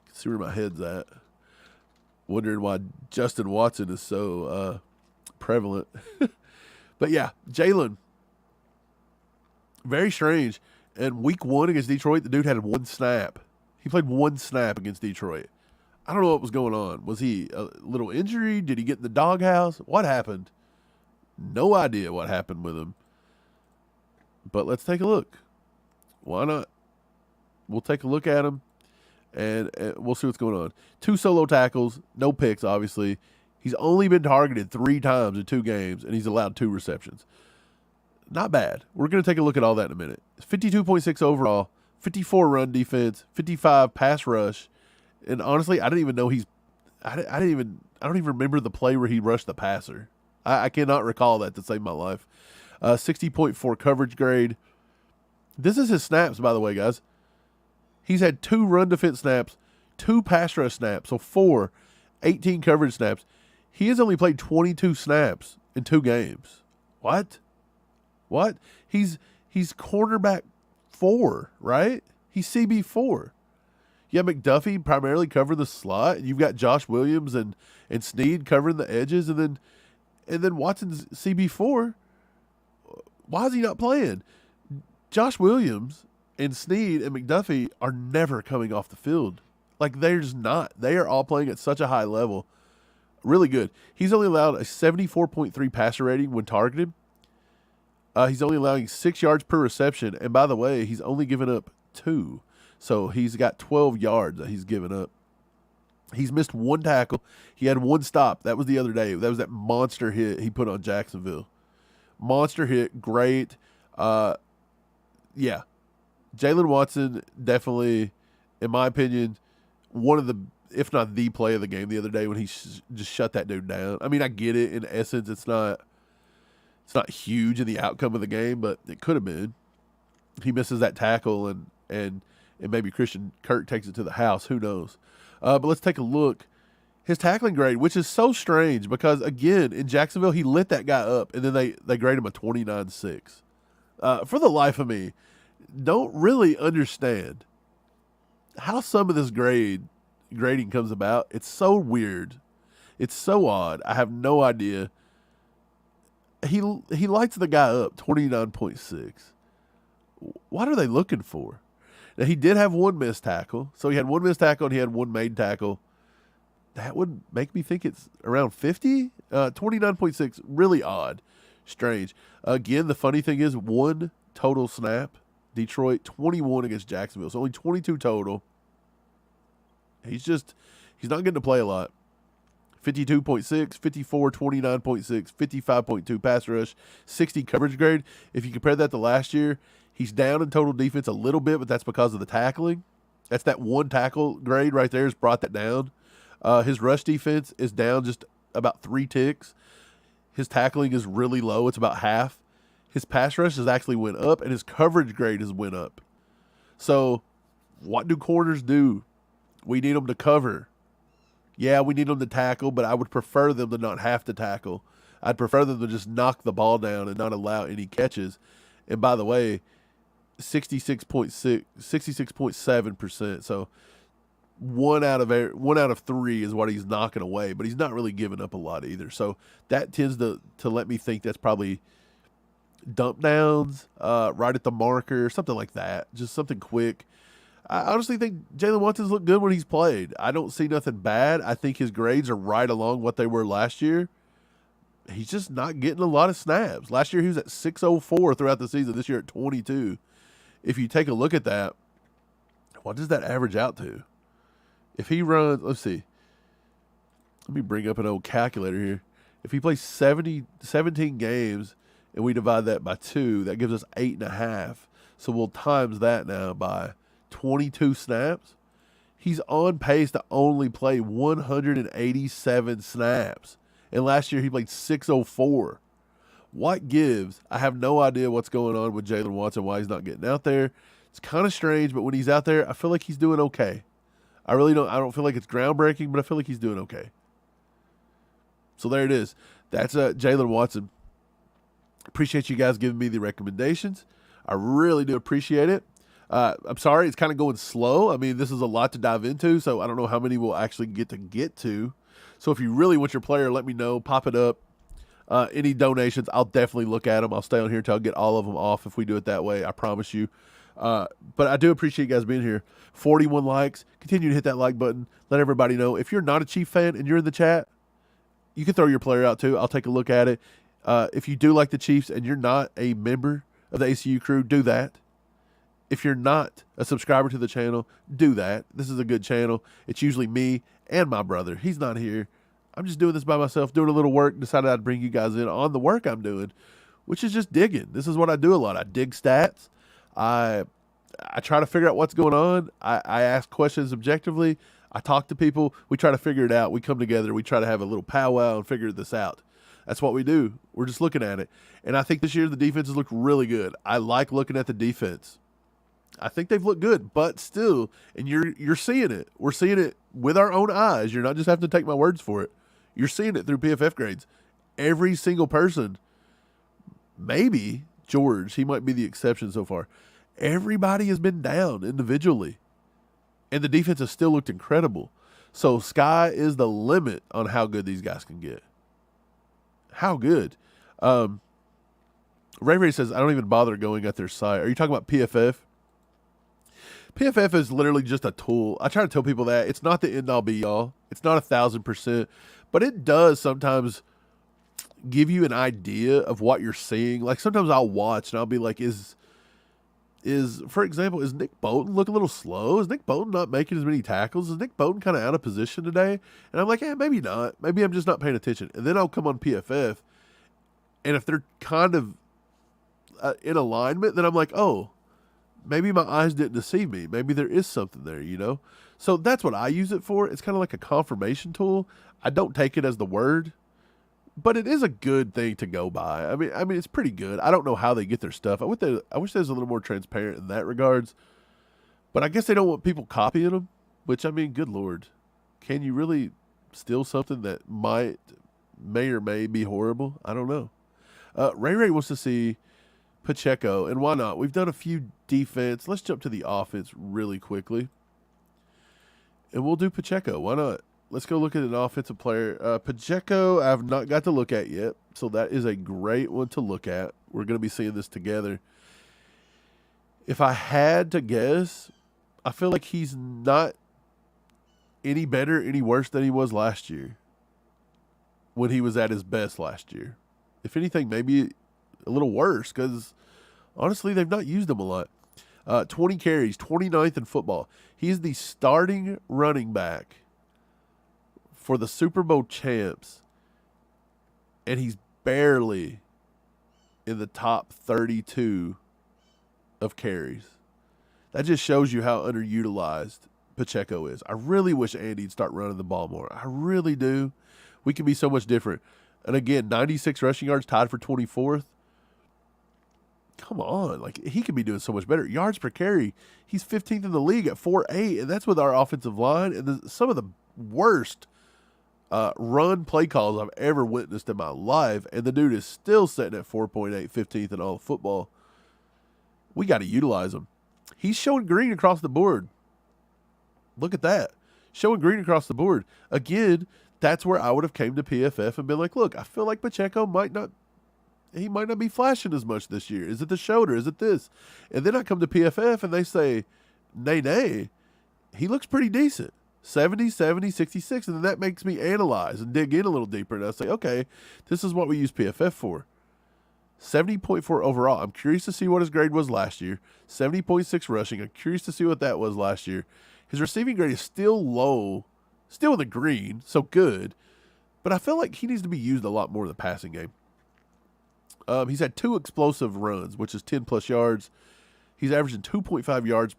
can see where my head's at. Wondering why Justin Watson is so prevalent. But yeah, Jalen, very strange. And week 1 against Detroit, the dude had 1 snap. He played 1 snap against Detroit. I don't know what was going on. Was he a little injury? Did he get in the doghouse? What happened? No idea what happened with him. But let's take a look. Why not? We'll take a look at him, and we'll see what's going on. 2 solo tackles, no picks, obviously. He's only been targeted 3 times in 2 games, and he's allowed 2 receptions. Not bad. We're going to take a look at all that in a minute. 52.6 overall, 54 run defense, 55 pass rush, and honestly, I didn't even know I don't even remember the play where he rushed the passer. I cannot recall that to save my life. 60.4 coverage grade. This is his snaps, by the way, guys. He's had 2 run defense snaps, 2 pass rush snaps, so 4, 18 coverage snaps. He has only played 22 snaps in 2 games. What? He's cornerback 4, right? He's CB4. You have McDuffie primarily covering the slot. You've got Josh Williams and Snead covering the edges, and then Watson's CB4. Why is he not playing? Josh Williams and Snead and McDuffie are never coming off the field. Like, they're just not. They are all playing at such a high level. Really good. He's only allowed a 74.3 passer rating when targeted. He's only allowing 6 yards per reception. And by the way, he's only given up 2. So he's got 12 yards that he's given up. He's missed 1 tackle. He had 1 stop. That was the other day. That was that monster hit he put on Jacksonville. Monster hit. Great. Yeah. Jalen Watson, definitely, in my opinion, one of the, if not the play of the game the other day when he just shut that dude down. I mean, I get it. In essence, it's not huge in the outcome of the game, but it could have been. He misses that tackle, and maybe Christian Kirk takes it to the house. Who knows? But let's take a look. His tackling grade, which is so strange because, again, in Jacksonville, he lit that guy up, and then they grade him a 29.6. For the life of me, don't really understand how some of this grading comes about. It's so weird. It's so odd. I have no idea. He lights the guy up, 29.6. What are they looking for? Now, he did have 1 missed tackle. So he had 1 missed tackle and he had 1 made tackle. That would make me think it's around 50. 29.6, really odd. Strange. Again, the funny thing is 1 total snap. Detroit, 21 against Jacksonville. So only 22 total. He's not getting to play a lot. 52.6, 54, 29.6, 55.2 pass rush, 60 coverage grade. If you compare that to last year, he's down in total defense a little bit, but that's because of the tackling. That's that 1 tackle grade right there has brought that down. His rush defense is down just about 3 ticks. His tackling is really low. It's about half. His pass rush has actually went up, and his coverage grade has went up. So what do corners do? We need them to cover. Yeah, we need them to tackle, but I would prefer them to not have to tackle. I'd prefer them to just knock the ball down and not allow any catches. And by the way, 66.7%. So one out of three is what he's knocking away, but he's not really giving up a lot either. So that tends to let me think that's probably dump downs, right at the marker, something like that. Just something quick. I honestly think Jalen Watson's looked good when he's played. I don't see nothing bad. I think his grades are right along what they were last year. He's just not getting a lot of snaps. Last year he was at 604 throughout the season. This year at 22. If you take a look at that, what does that average out to? If he runs, let's see. Let me bring up an old calculator here. If he plays 17 games and we divide that by 2, that gives us 8.5. So we'll times that now by 22 snaps. He's on pace to only play 187 snaps. And last year he played 604. What gives? I have no idea what's going on with Jalen Watson, why he's not getting out there. It's kind of strange, but when he's out there, I feel like he's doing okay. I don't feel like it's groundbreaking, but I feel like he's doing okay. So there it is. That's Jalen Watson. Appreciate you guys giving me the recommendations. I really do appreciate it. I'm sorry, it's kind of going slow. I mean, this is a lot to dive into, so I don't know how many we'll actually get to. So if you really want your player, let me know. Pop it up. Any donations, I'll definitely look at them. I'll stay on here until I get all of them off if we do it that way. I promise you. But I do appreciate you guys being here. 41 likes. Continue to hit that like button. Let everybody know. If you're not a Chief fan and you're in the chat, you can throw your player out too. I'll take a look at it. If you do like the Chiefs and you're not a member of the ACU crew, do that. If you're not a subscriber to the channel, do that. This is a good channel. It's usually me and my brother. He's not here. I'm just doing this by myself, doing a little work. Decided I'd bring you guys in on the work I'm doing, which is just digging. This is what I do a lot. I dig stats. I try to figure out what's going on. I ask questions objectively. I talk to people. We try to figure it out. We come together. We try to have a little powwow and figure this out. That's what we do. We're just looking at it. And I think this year the defense has looked really good. I like looking at the defense. I think they've looked good, but still, and you're seeing it. We're seeing it with our own eyes. You're not just having to take my words for it. You're seeing it through PFF grades. Every single person, maybe George, he might be the exception so far. Everybody has been down individually, and the defense has still looked incredible. So sky is the limit on how good these guys can get. How good? Ray says, I don't even bother going at their site. Are you talking about PFF? PFF is literally just a tool. I try to tell people that. It's not the end-all be-all. It's not 1,000%. But it does sometimes give you an idea of what you're seeing. Like sometimes I'll watch and I'll be like, for example, is Nick Bolton look a little slow? Is Nick Bolton not making as many tackles? Is Nick Bolton kind of out of position today? And I'm like, maybe not. Maybe I'm just not paying attention. And then I'll come on PFF, and if they're kind of in alignment, then I'm like, oh, maybe my eyes didn't deceive me. Maybe there is something there, you know? So that's what I use it for. It's kind of like a confirmation tool. I don't take it as the word, but it is a good thing to go by. I mean, it's pretty good. I don't know how they get their stuff. I wish they was a little more transparent in that regards, but I guess they don't want people copying them, which, I mean, good Lord. Can you really steal something that may or may be horrible? I don't know. Ray wants to see Pacheco, and why not? We've done a few defense. Let's jump to the offense really quickly, and we'll do Pacheco. Why not? Let's go look at an offensive player. Pacheco, I have not got to look at yet, so that is a great one to look at. We're going to be seeing this together. If I had to guess, I feel like he's not any better, any worse than he was last year when he was at his best last year. If anything, maybe a little worse because, honestly, they've not used him a lot. 20 carries, 29th in football. He's the starting running back for the Super Bowl champs, and he's barely in the top 32 of carries. That just shows you how underutilized Pacheco is. I really wish Andy'd start running the ball more. I really do. We can be so much different. And again, 96 rushing yards, tied for 24th. Come on. Like, he could be doing so much better. Yards per carry, he's 15th in the league at 4.8, and that's with our offensive line and some of the worst run play calls I've ever witnessed in my life, and the dude is still sitting at 4.8, 15th in all of football. We got to utilize him. He's showing green across the board. Look at that. Showing green across the board. Again, that's where I would have came to PFF and been like, look, I feel like Pacheco might not be flashing as much this year. Is it the shoulder? Is it this? And then I come to PFF and they say, nay, he looks pretty decent. 70, 66. And then that makes me analyze and dig in a little deeper. And I say, okay, this is what we use PFF for. 70.4 overall. I'm curious to see what his grade was last year. 70.6 rushing. I'm curious to see what that was last year. His receiving grade is still low, still in the green, so good. But I feel like he needs to be used a lot more in the passing game. He's had 2 explosive runs, which is 10-plus yards. He's averaging 2.5 yards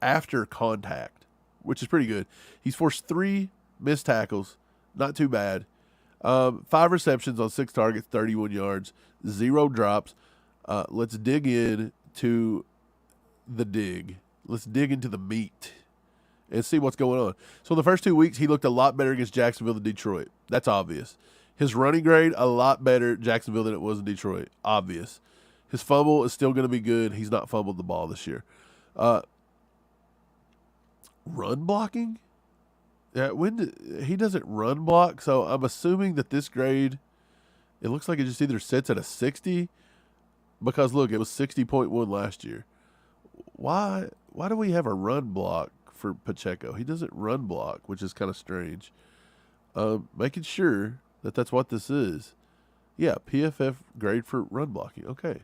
after contact, which is pretty good. He's forced 3 missed tackles, not too bad. 5 receptions on 6 targets, 31 yards, 0 drops. Let's dig in to the dig. Let's dig into the meat and see what's going on. So in the first 2 weeks, he looked a lot better against Jacksonville than Detroit. That's obvious. His running grade, a lot better at Jacksonville than it was in Detroit. Obvious. His fumble is still going to be good. He's not fumbled the ball this year. Run blocking? Yeah, he doesn't run block, so I'm assuming that this grade, it looks like it just either sits at a 60, because look, it was 60.1 last year. Why do we have a run block for Pacheco? He doesn't run block, which is kind of strange. Making sure that that's what this is. Yeah, PFF grade for run blocking. Okay.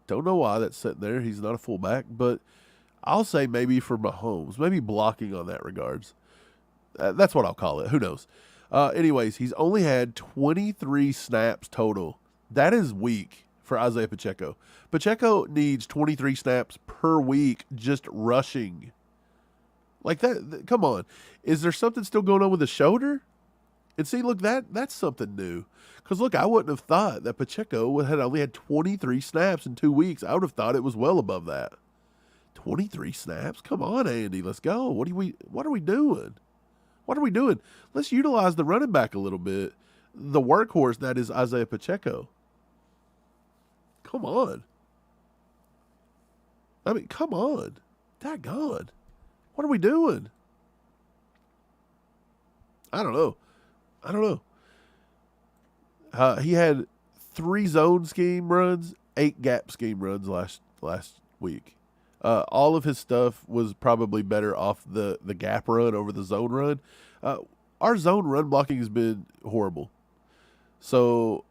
Don't know why that's sitting there. He's not a fullback, but I'll say maybe for Mahomes, maybe blocking on that regards. That's what I'll call it. Who knows? Anyways, he's only had 23 snaps total. That is weak for Isaiah Pacheco. Pacheco needs 23 snaps per week just rushing. Like that, come on. Is there something still going on with the shoulder? And see, look, that's something new. Because, look, I wouldn't have thought that Pacheco had only had 23 snaps in 2 weeks. I would have thought it was well above that. 23 snaps? Come on, Andy, let's go. What are we doing? What are we doing? Let's utilize the running back a little bit. The workhorse that is Isaiah Pacheco. Come on. I mean, come on. Daggone. What are we doing? I don't know. He had 3 zone scheme runs, 8 gap scheme runs last week. All of his stuff was probably better off the gap run over the zone run. Our zone run blocking has been horrible. So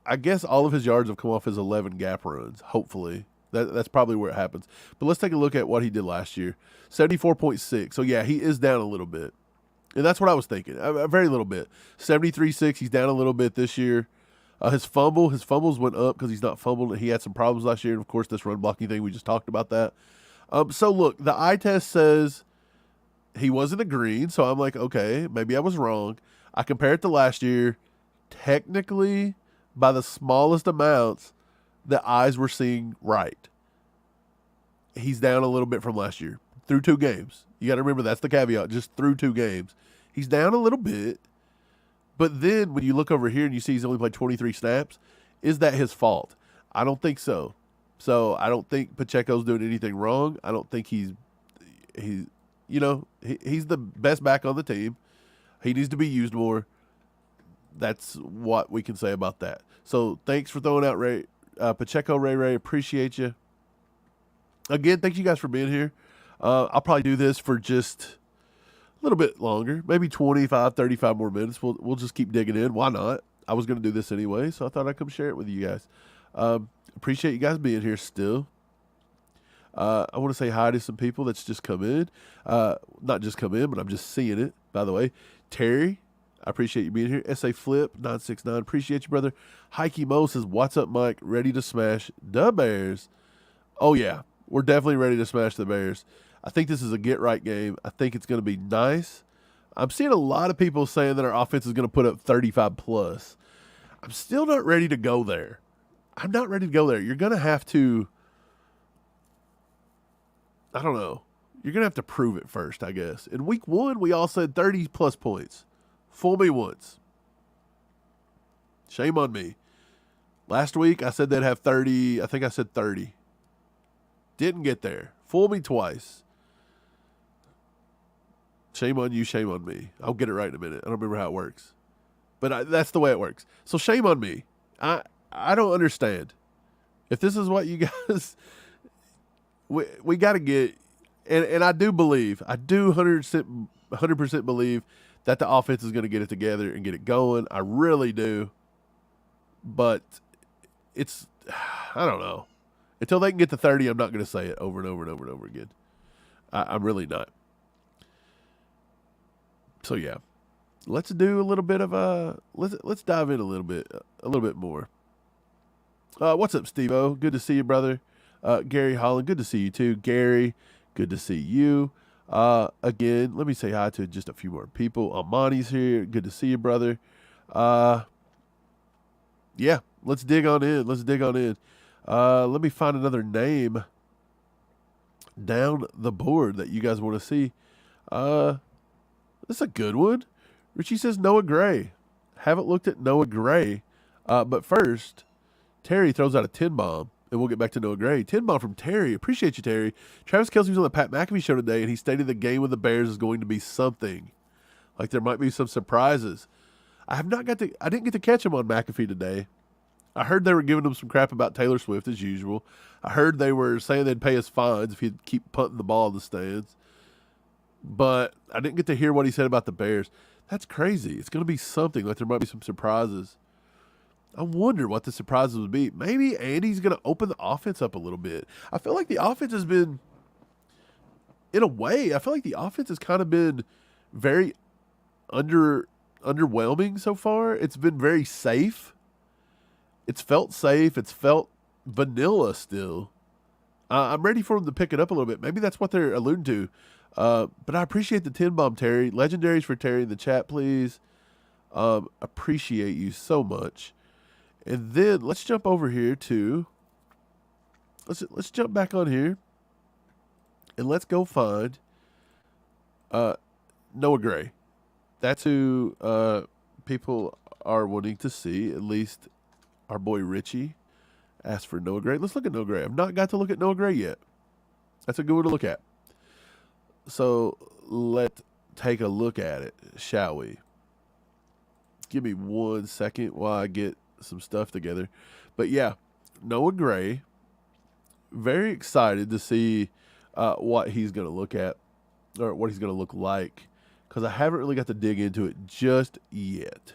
I guess all of his yards have come off his 11 gap runs, hopefully. That's probably where it happens. But let's take a look at what he did last year. 74.6. So, yeah, he is down a little bit. And that's what I was thinking. A very little bit. 73.6. He's down a little bit this year. His fumbles went up because he's not fumbled. He had some problems last year. And, of course, this run blocking thing, we just talked about that. So, look, the eye test says he was in the green. So, I'm like, okay, maybe I was wrong. I compare it to last year. Technically, by the smallest amounts, the eyes were seeing right. He's down a little bit from last year through 2 games. You got to remember that's the caveat, just through 2 games. He's down a little bit, but then when you look over here and you see he's only played 23 snaps, is that his fault? I don't think so. So I don't think Pacheco's doing anything wrong. I don't think he's the best back on the team. He needs to be used more. That's what we can say about that. So thanks for throwing out Pacheco, Ray. Appreciate you. Again, thank you guys for being here. I'll probably do this for just a little bit longer, maybe 25, 35 more minutes. We'll just keep digging in. Why not? I was going to do this anyway, so I thought I'd come share it with you guys. Appreciate you guys being here still. I want to say hi to some people that's just come in. Not just come in, but I'm just seeing it, by the way. Terry, I appreciate you being here. SA Flip 969, appreciate you, brother. Hikey Mo says, "What's up, Mike? Ready to smash the Bears?" Oh yeah, we're definitely ready to smash the Bears. I think this is a get-right game. I think it's going to be nice. I'm seeing a lot of people saying that our offense is going to put up 35+. I'm still not ready to go there. I'm not ready to go there. You're going to have to, I don't know. You're going to have to prove it first, I guess. In week 1, we all said 30+ points. Fool me once. Shame on me. Last week, I said they'd have 30. I think I said 30. Didn't get there. Fool me twice. Shame on you, shame on me. I'll get it right in a minute. I don't remember how it works. But that's the way it works. So shame on me. I don't understand. If this is what you guys... We got to get... And I do believe, 100% believe that the offense is going to get it together and get it going. I really do. But it's, I don't know. Until they can get to 30, I'm not going to say it over and over and over and over again. I'm really not. So yeah, let's do a little bit of let's dive in a little bit more. What's up, Steve-O? Good to see you, brother. Gary Holland, good to see you too. Gary, good to see you. Again, let me say hi to just a few more people. Amani's here. Good to see you, brother. Yeah, let's dig on in. Let me find another name down the board that you guys want to see. This is a good one. Richie says Noah Gray. Haven't looked at Noah Gray. But first, Terry throws out a 10 bomb, and we'll get back to Noah Gray. 10 bomb from Terry. Appreciate you, Terry. Travis Kelce was on the Pat McAfee show today, and he stated the game with the Bears is going to be something. Like there might be some surprises. I didn't get to catch him on McAfee today. I heard they were giving him some crap about Taylor Swift as usual. I heard they were saying they'd pay us fines if he'd keep punting the ball in the stands. But I didn't get to hear what he said about the Bears. That's crazy. It's going to be something. Like there might be some surprises. I wonder what the surprises would be. Maybe Andy's going to open the offense up a little bit. I feel like the offense has been, in a way, I feel like the offense has kind of been very underwhelming so far. It's been very safe. It's felt safe. It's felt vanilla still. I'm ready for them to pick it up a little bit. Maybe that's what they're alluding to. But I appreciate the 10 bomb, Terry. Legendaries for Terry in the chat, please. Appreciate you so much. And then let's jump over here to let's jump back on here and let's go find Noah Gray. That's who people are wanting to see. At least our boy Richie asked for Noah Gray. Let's look at Noah Gray. I've not got to look at Noah Gray yet. That's a good one to look at. So let's take a look at it, shall we? Give me 1 second while I get some stuff together. But yeah, Noah Gray, very excited to see what he's going to look at or what he's going to look like, because I haven't really got to dig into it just yet.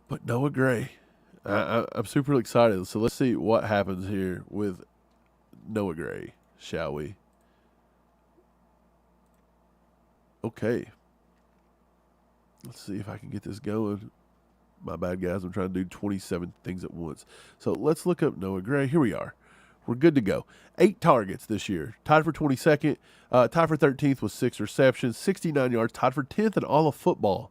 But Noah Gray, I'm super excited. So let's see what happens here with Noah Gray, shall we? Okay. Let's see if I can get this going. My bad, guys. I'm trying to do 27 things at once. So let's look up Noah Gray. Here we are. We're good to go. 8 targets this year. Tied for 22nd. Tied for 13th with 6 receptions. 69 yards. Tied for 10th in all of football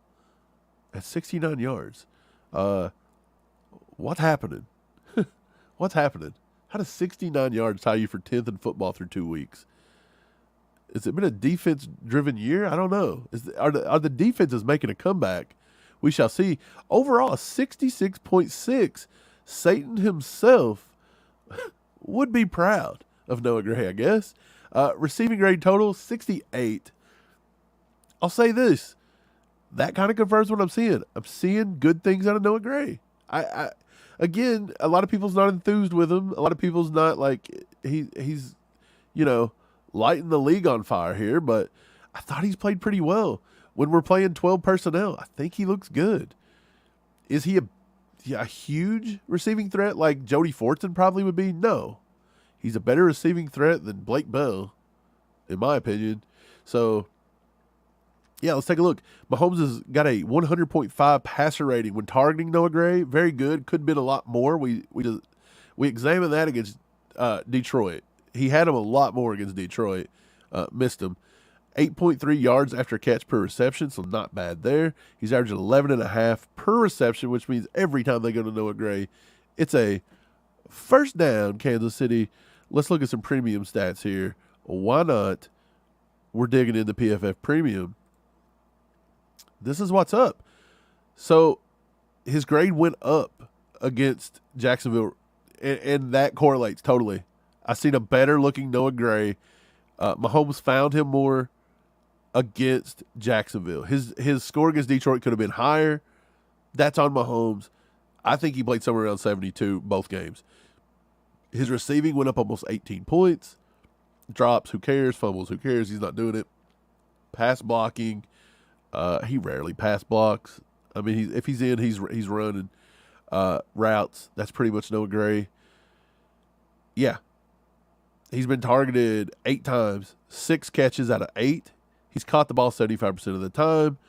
at 69 yards. What's happening? What's happening? How does 69 yards tie you for 10th in football through 2 weeks? Has it been a defense-driven year? I don't know. Are the defenses making a comeback? We shall see. Overall, a 66.6. Satan himself would be proud of Noah Gray, I guess. Receiving grade total, 68. I'll say this. That kind of confirms what I'm seeing. I'm seeing good things out of Noah Gray. Again, a lot of people's not enthused with him. A lot of people's not like he's lighting the league on fire here, but I thought he's played pretty well. When we're playing 12 personnel, I think he looks good. Is he a huge receiving threat like Jody Fortson probably would be? No. He's a better receiving threat than Blake Bell, in my opinion. So, yeah, let's take a look. Mahomes has got a 100.5 passer rating when targeting Noah Gray. Very good. Could have been a lot more. We examined that against Detroit. He had him a lot more against Detroit. Missed him. 8.3 yards after catch per reception, so not bad there. He's averaging 11.5 per reception, which means every time they go to Noah Gray, it's a first down, Kansas City. Let's look at some premium stats here. Why not? We're digging into PFF Premium. This is what's up. So his grade went up against Jacksonville, and that correlates totally. I seen a better looking Noah Gray. Mahomes found him more against Jacksonville. His score against Detroit could have been higher. That's on Mahomes. I think he played somewhere around 72 both games. His receiving went up almost 18 points. Drops, who cares? Fumbles, who cares? He's not doing it. Pass blocking, he rarely pass blocks. I mean, if he's in, he's running routes. That's pretty much Noah Gray. Yeah. He's been targeted 8 times, 6 catches out of 8. He's caught the ball 75% of the time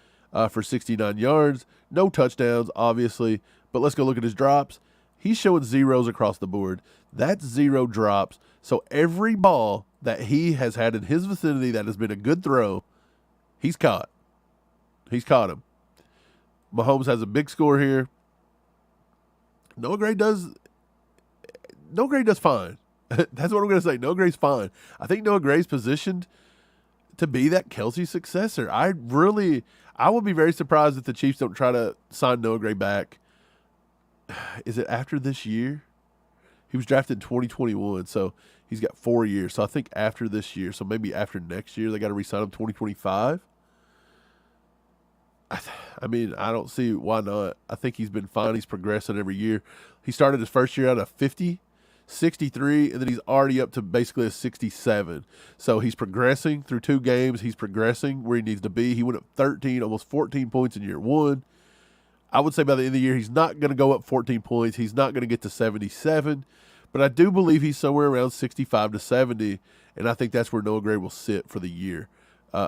for 69 yards. No touchdowns, obviously, but let's go look at his drops. He's showing zeros across the board. That's 0 drops. So every ball that he has had in his vicinity that has been a good throw, he's caught. He's caught him. Mahomes has a big score here. Noah Gray does fine. That's what I'm going to say. Noah Gray's fine. I think Noah Gray's positioned to be that Kelsey successor. I would be very surprised if the Chiefs don't try to sign Noah Gray back. Is it after this year? He was drafted in 2021, so he's got 4 years. So I think after this year, so maybe after next year, they got to re-sign him 2025. I mean, I don't see why not. I think he's been fine. He's progressing every year. He started his first year out of 50, 63, and then he's already up to basically a 67. So he's progressing through 2 games. He's progressing where he needs to be. He went up 13, almost 14 points in year 1. I would say by the end of the year, he's not going to go up 14 points. He's not going to get to 77. But I do believe he's somewhere around 65 to 70, and I think that's where Noah Gray will sit for the year.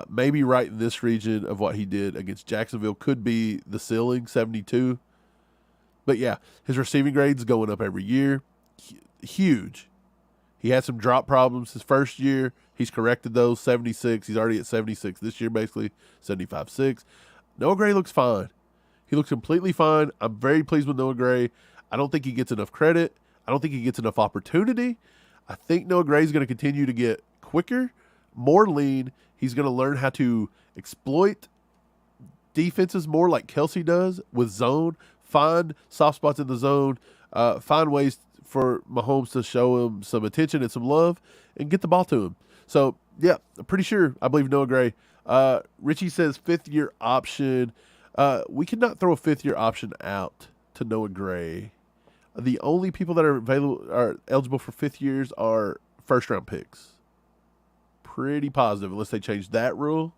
Maybe right in this region of what he did against Jacksonville could be the ceiling, 72. But yeah, his receiving grade's going up every year. Huge. He had some drop problems his first year. He's corrected those, 76. He's already at 76 this year, basically, 75.6. Noah Gray looks fine. He looks completely fine. I'm very pleased with Noah Gray. I don't think he gets enough credit. I don't think he gets enough opportunity. I think Noah Gray is going to continue to get quicker, more lean. He's going to learn how to exploit defenses more like Kelsey does with zone, find soft spots in the zone, find ways for Mahomes to show him some attention and some love and get the ball to him. So, yeah, I'm pretty sure I believe Noah Gray. Richie says 5th-year option. We cannot throw a 5th-year option out to Noah Gray. The only people that are eligible for 5th years are first-round picks. Pretty positive, unless they change that rule,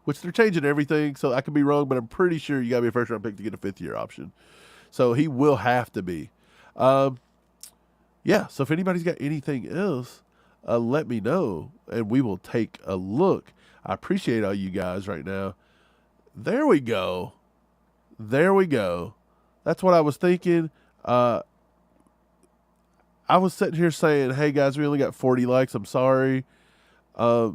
which they're changing everything, so I could be wrong, but I'm pretty sure you got to be a first-round pick to get a 5th-year option. So he will have to be. Yeah, so if anybody's got anything else, let me know, and we will take a look. I appreciate all you guys right now. There we go. There we go. That's what I was thinking. I was sitting here saying, hey, guys, we only got 40 likes. I'm sorry. I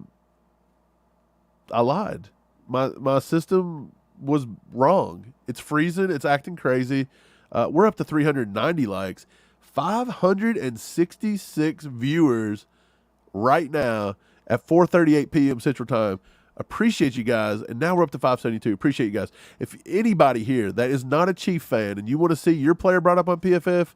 lied. My system was wrong. It's freezing. It's acting crazy. We're up to 390 likes. 566 viewers right now at 4:38 p.m. Central Time. Appreciate you guys. And now we're up to 572. Appreciate you guys. If anybody here that is not a Chief fan and you want to see your player brought up on PFF,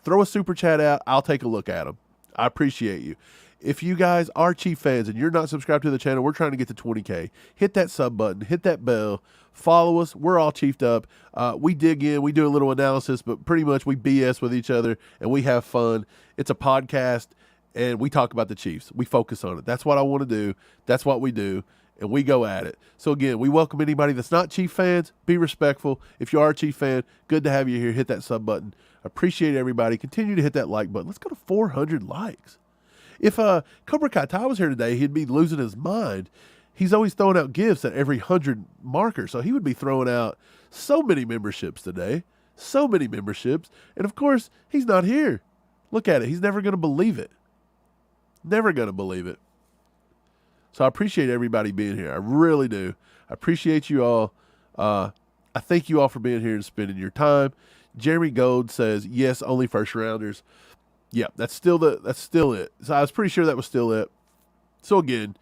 throw a super chat out. I'll take a look at them. I appreciate you. If you guys are Chief fans and you're not subscribed to the channel, we're trying to get to 20K. Hit that sub button. Hit that bell. Follow us. We're all chiefed up. We dig in. We do a little analysis, but pretty much we BS with each other and we have fun. It's a podcast, and we talk about the Chiefs. We focus on it. That's what I want to do. That's what we do, and we go at it. So, again, we welcome anybody that's not Chief fans. Be respectful. If you are a Chief fan, good to have you here. Hit that sub button. Appreciate everybody. Continue to hit that like button. Let's go to 400 likes. If Cobra Kai Ty was here today, he'd be losing his mind. He's always throwing out gifts at every 100 marker, so he would be throwing out so many memberships today. So many memberships. And, of course, he's not here. Look at it. He's never going to believe it. Never going to believe it. So I appreciate everybody being here. I really do. I appreciate you all. I thank you all for being here and spending your time. Jeremy Gold says, yes, only first rounders. Yeah, that's still it. So I was pretty sure that was still it. So again,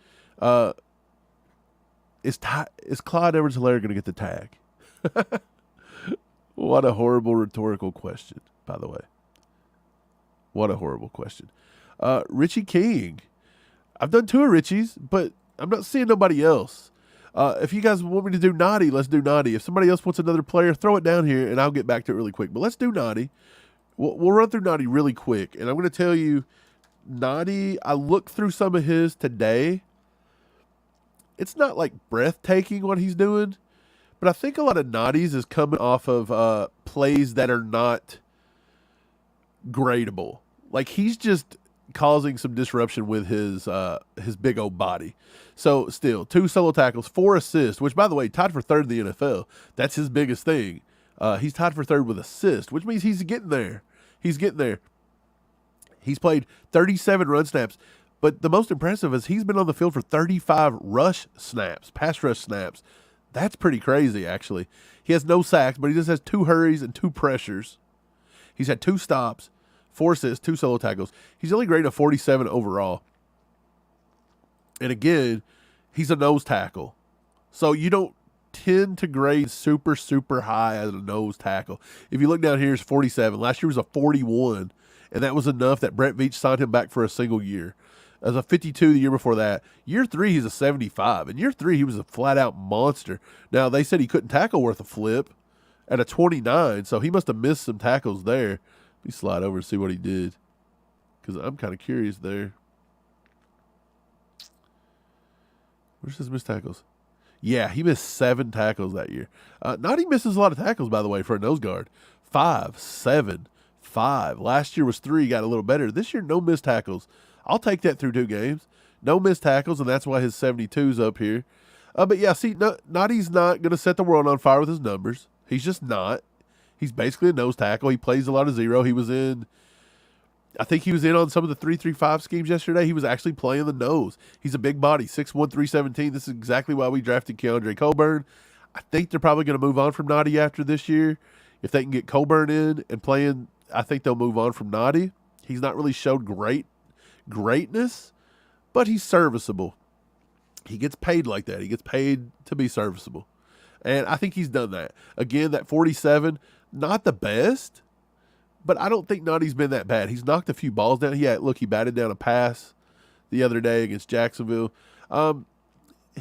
is Clyde Edwards-Helaire going to get the tag? What a horrible rhetorical question, by the way. What a horrible question. Richie King. I've done 2 of Richie's, but I'm not seeing nobody else. If you guys want me to do Nnadi, let's do Nnadi. If somebody else wants another player, throw it down here, and I'll get back to it really quick. But let's do Nnadi. We'll run through Nnadi really quick, and I'm going to tell you, Nnadi, I looked through some of his today. It's not like breathtaking what he's doing, but I think a lot of Nnadi's is coming off of plays that are not gradable. Like, he's just causing some disruption with his big old body. So still, 2 solo tackles, 4 assists, which, by the way, tied for 3rd in the NFL. That's his biggest thing. He's tied for 3rd with assists, which means he's getting there. He's getting there. He's played 37 run snaps, but the most impressive is he's been on the field for 35 rush snaps, pass rush snaps. That's pretty crazy, actually. He has no sacks, but he just has 2 hurries and 2 pressures. He's had 2 stops, 4 assists, 2 solo tackles. He's only graded a 47 overall. And again, he's a nose tackle. So you don't tend to grade super, super high as a nose tackle. If you look down here, it's 47. Last year was a 41, and that was enough that Brett Veach signed him back for a single year. As a 52 the year before that. Year 3, he's a 75. In year 3, he was a flat-out monster. Now, they said he couldn't tackle worth a flip at a 29, so he must have missed some tackles there. Let me slide over and see what he did, because I'm kind of curious there. Where's his missed tackles? Yeah, he missed 7 tackles that year. Nnadi misses a lot of tackles, by the way, for a nose guard. 5, 7, 5. Last year was 3, got a little better. This year, no missed tackles. I'll take that through 2 games. No missed tackles, and that's why his 72's up here. But yeah, see, Nnadi's not going to set the world on fire with his numbers. He's just not. He's basically a nose tackle. He plays a lot of zero. I think he was in on some of the 3-3-5 schemes yesterday. He was actually playing the nose. He's a big body, 6'1", 317. This is exactly why we drafted Keandre Coburn. I think they're probably going to move on from Nnadi after this year. If they can get Coburn in and playing, I think they'll move on from Nnadi. He's not really showed greatness, but he's serviceable. He gets paid like that. He gets paid to be serviceable. And I think he's done that. Again, that 47, not the best, but I don't think Nnadi's been that bad. He's knocked a few balls down. He batted down a pass the other day against Jacksonville.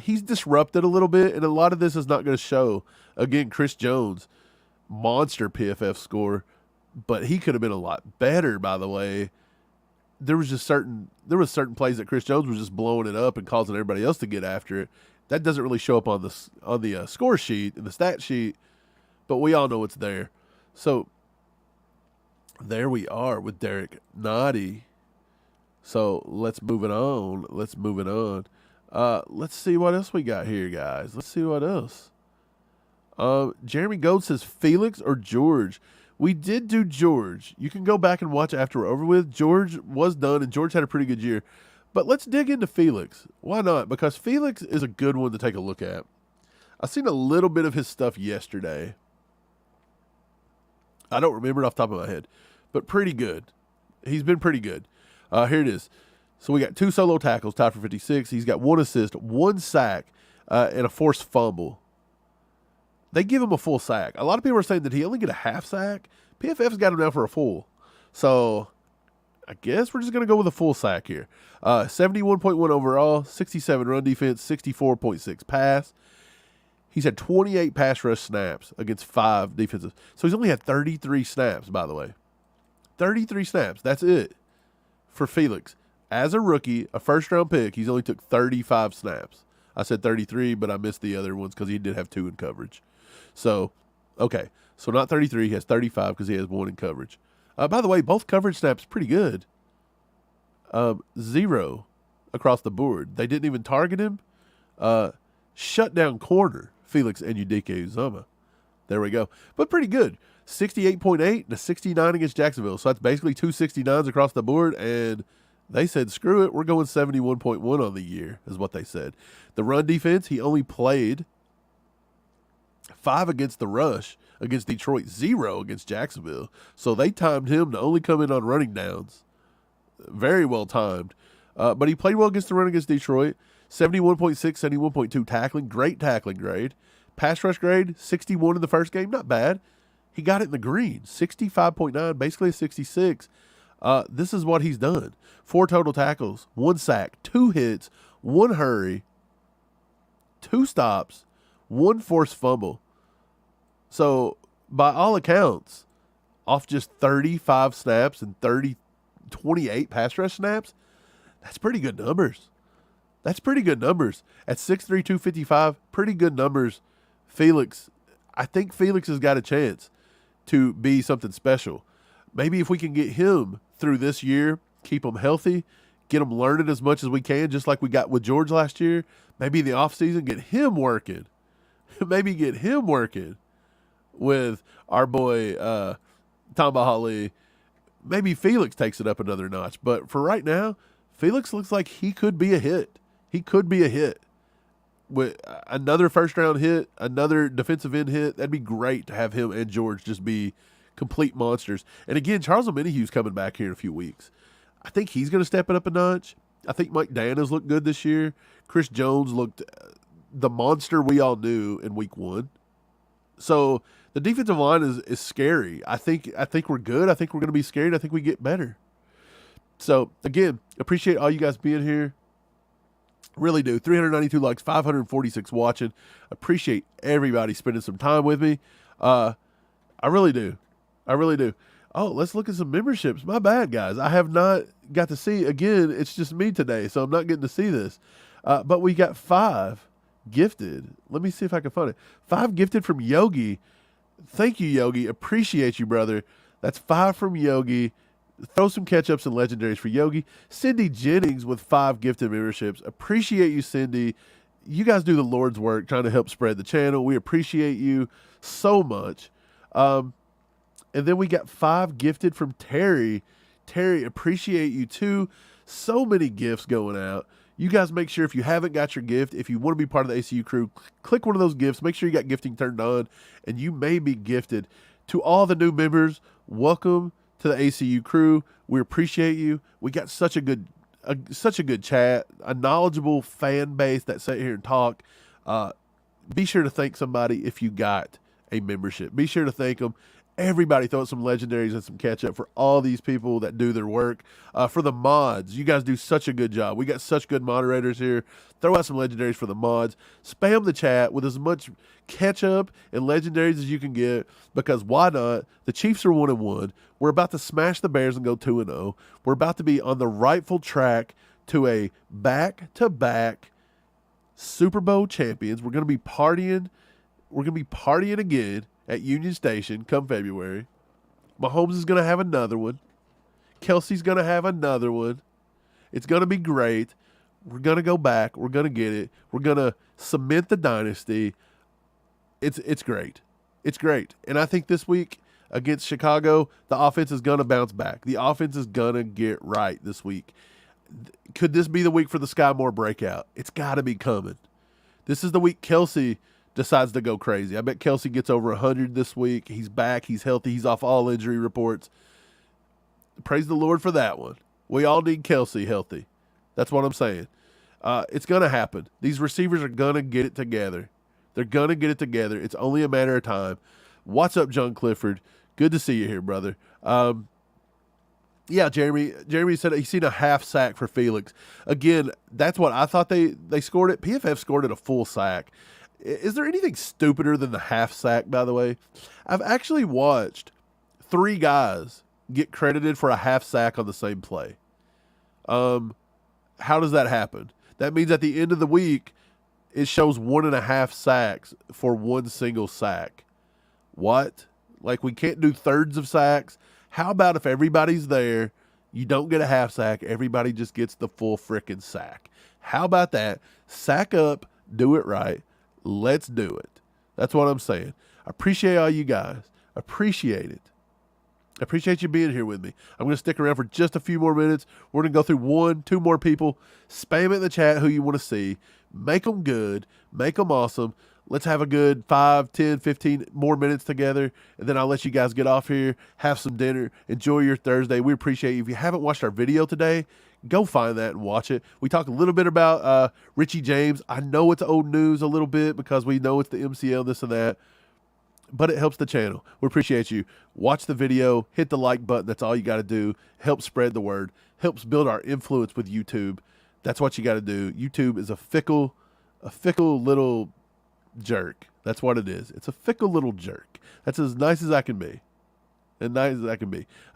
He's disrupted a little bit, and a lot of this is not going to show. Again, Chris Jones, monster PFF score, but he could have been a lot better, by the way. There was certain plays that Chris Jones was just blowing it up and causing everybody else to get after it. That doesn't really show up on the score sheet and the stat sheet, but we all know it's there. So there we are with Derek Nnadi. So let's move it on. Let's see what else we got here, guys. Let's see what else. Jeremy Gold says Felix or George. We did do George. You can go back and watch after we're over with. George was done, and George had a pretty good year. But let's dig into Felix. Why not? Because Felix is a good one to take a look at. I seen a little bit of his stuff yesterday. I don't remember it off the top of my head, but pretty good. He's been pretty good. Here it is. So we got 2 solo tackles, tied for 56. He's got 1 assist, 1 sack, and a forced fumble. They give him a full sack. A lot of people are saying that he only get a half sack. PFF's got him down for a full. So I guess we're just going to go with a full sack here. 71.1 overall, 67 run defense, 64.6 pass. He's had 28 pass rush snaps against 5 defensive. So he's only had 33 snaps, by the way. 33 snaps. That's it for Felix. As a rookie, a first-round pick, he's only took 35 snaps. I said 33, but I missed the other ones because he did have 2 in coverage. So, okay. So not 33. He has 35 because he has 1 in coverage. By the way, both coverage snaps pretty good. 0 across the board. They didn't even target him. Shut down corner, Felix Anudike-Uzomah. There we go. But pretty good. 68.8 and a 69 against Jacksonville. So that's basically 2 69s across the board. And they said, screw it, we're going 71.1 on the year, is what they said. The run defense, he only played 5 against the rush against Detroit, 0 against Jacksonville. So they timed him to only come in on running downs. Very well timed. But he played well against the run against Detroit. 71.6, 71.2 tackling, great tackling grade. Pass rush grade, 61 in the first game, not bad. He got it in the green, 65.9, basically a 66. This is what he's done. 4 total tackles, 1 sack, 2 hits, 1 hurry, 2 stops, 1 forced fumble. So, by all accounts, off just 35 snaps and 28 pass rush snaps, that's pretty good numbers. That's pretty good numbers. At 6'3", 255, pretty good numbers. I think Felix has got a chance to be something special. Maybe if we can get him through this year, keep him healthy, get him learning as much as we can, just like we got with George last year, maybe in the offseason, get him working. Maybe get him working with our boy Tamba Hali. Maybe Felix takes it up another notch. But for right now, Felix looks like he could be a hit. He could be a hit. With another first-round hit, another defensive end hit, that'd be great to have him and George just be complete monsters. And again, Charles Omenihu's coming back here in a few weeks. I think he's going to step it up a notch. I think Mike Danna's looked good this year. Chris Jones looked the monster we all knew in week 1. So the defensive line is scary. I think we're good. I think we're going to be scared. I think we get better. So, again, appreciate all you guys being here. Really do. 392 likes, 546 watching. Appreciate everybody spending some time with me. I really do. I really do. Oh, let's look at some memberships. My bad, guys. I have not got to see. Again, it's just me today, so I'm not getting to see this. But we got 5 gifted. Let me see if I can find it. 5 gifted from Yogi. Thank you, Yogi. Appreciate you, brother. That's 5 from Yogi. Throw some catch-ups and legendaries for Yogi. Cindy Jennings with 5 gifted memberships. Appreciate you, Cindy. You guys do the Lord's work trying to help spread the channel. We appreciate you so much. And then we got 5 gifted from Terry. Terry, appreciate you too. So many gifts going out. You guys make sure if you haven't got your gift, if you want to be part of the ACU crew, click one of those gifts. Make sure you got gifting turned on, and you may be gifted. To all the new members, welcome to the ACU crew. We appreciate you. We got such a good chat, a knowledgeable fan base that sit here and talk. Be sure to thank somebody if you got a membership. Be sure to thank them. Everybody throw out some legendaries and some catch up for all these people that do their work. For the mods, you guys do such a good job. We got such good moderators here. Throw out some legendaries for the mods. Spam the chat with as much catch up and legendaries as you can get, because why not? The Chiefs are 1-1. We're about to smash the Bears and go 2-0. We're about to be on the rightful track to a back-to-back Super Bowl champions. We're going to be partying. We're going to be partying again at Union Station come February. Mahomes is going to have another one. Kelsey's going to have another one. It's going to be great. We're going to go back. We're going to get it. We're going to cement the dynasty. It's great. It's great. And I think this week against Chicago, the offense is going to bounce back. The offense is going to get right this week. Could this be the week for the Skyy Moore breakout? It's got to be coming. This is the week Kelsey decides to go crazy. I bet Kelsey gets over 100 this week. He's back. He's healthy. He's off all injury reports. Praise the Lord for that one. We all need Kelsey healthy. That's what I'm saying. It's going to happen. These receivers are going to get it together. They're going to get it together. It's only a matter of time. What's up, John Clifford? Good to see you here, brother. Yeah, Jeremy said he's seen a half sack for Felix. Again, that's what I thought they scored it. PFF scored it a full sack. Is there anything stupider than the half sack, by the way? I've actually watched 3 guys get credited for a half sack on the same play. How does that happen? That means at the end of the week, it shows 1.5 sacks for 1 single sack. What? Like, we can't do thirds of sacks? How about if everybody's there, you don't get a half sack, everybody just gets the full frickin' sack? How about that? Sack up, do it right. Let's do it. That's what I'm saying. I appreciate all you guys. Appreciate it. I appreciate you being here with me. I'm going to stick around for just a few more minutes. We're going to go through 1, 2 more people. Spam it in the chat who you want to see. Make them good. Make them awesome. Let's have a good 5, 10, 15 more minutes together, and then I'll let you guys get off here, have some dinner, enjoy your Thursday. We appreciate you. If you haven't watched our video today, Go find that and watch it. We talk a little bit about Richie James. I know it's old news a little bit because we know it's the MCL, this and that, but it helps the channel. We appreciate you. Watch the video, hit the like button. That's all you got to do. Help spread the word. Helps build our influence with YouTube. That's what you got to do. YouTube is a fickle little jerk. That's what it is. It's a fickle little jerk. That's as nice as I can be.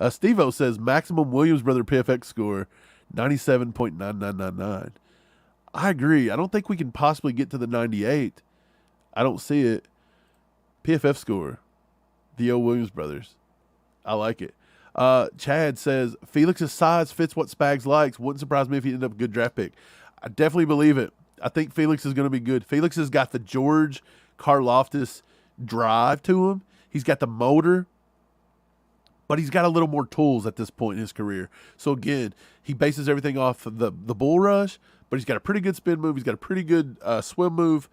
Steve-O says maximum Williams brother PFX score 97.9999. I agree. I don't think we can possibly get to the 98. I don't see it. PFF score, the old Williams brothers. I like it. Chad says Felix's size fits what Spags likes. Wouldn't surprise me if he ended up a good draft pick. I definitely believe it. I think Felix is going to be good. Felix has got the George Karlaftis drive to him. He's got the motor, but he's got a little more tools at this point in his career. So again, he bases everything off of the bull rush, but he's got a pretty good spin move. He's got a pretty good swim move.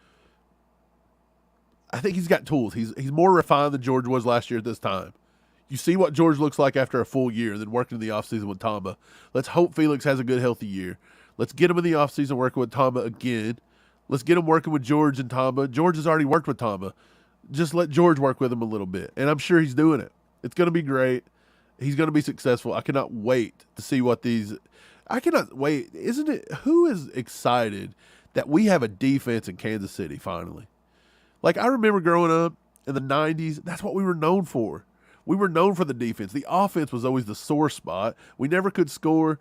I think he's got tools. He's more refined than George was last year at this time. You see what George looks like after a full year, then working in the offseason with Tamba. Let's hope Felix has a good, healthy year. Let's get him in the offseason working with Tamba again. Let's get him working with George and Tamba. George has already worked with Tamba. Just let George work with him a little bit. And I'm sure he's doing it. It's going to be great. He's going to be successful. I cannot wait to see what these – I cannot wait. Isn't it – who is excited that we have a defense in Kansas City finally? Like, I remember growing up in the 90s, that's what we were known for. We were known for the defense. The offense was always the sore spot. We never could score.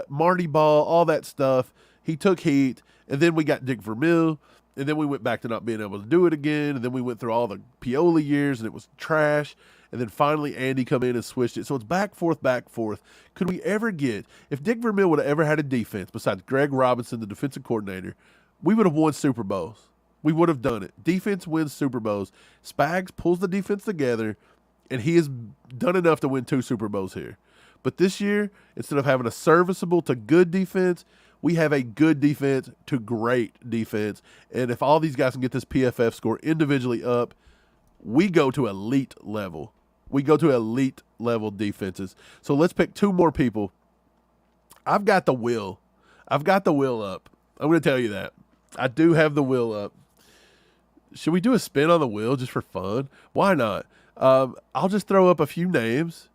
Marty Ball, all that stuff. He took heat, and then we got Dick Vermeil, and then we went back to not being able to do it again, and then we went through all the Pioli years, and it was trash, and then finally Andy come in and switched it. So it's back, forth. Could we ever get – if Dick Vermeil would have ever had a defense besides Greg Robinson, the defensive coordinator, we would have won Super Bowls. We would have done it. Defense wins Super Bowls. Spags pulls the defense together, and he has done enough to win 2 Super Bowls here. But this year, instead of having a serviceable to good defense, we have a good defense to great defense. And if all these guys can get this PFF score individually up, we go to elite level. We go to elite level defenses. So let's pick 2 more people. I've got the will. I've got the will up. I'm going to tell you that. I do have the will up. Should we do a spin on the wheel just for fun? Why not? I'll just throw up a few names,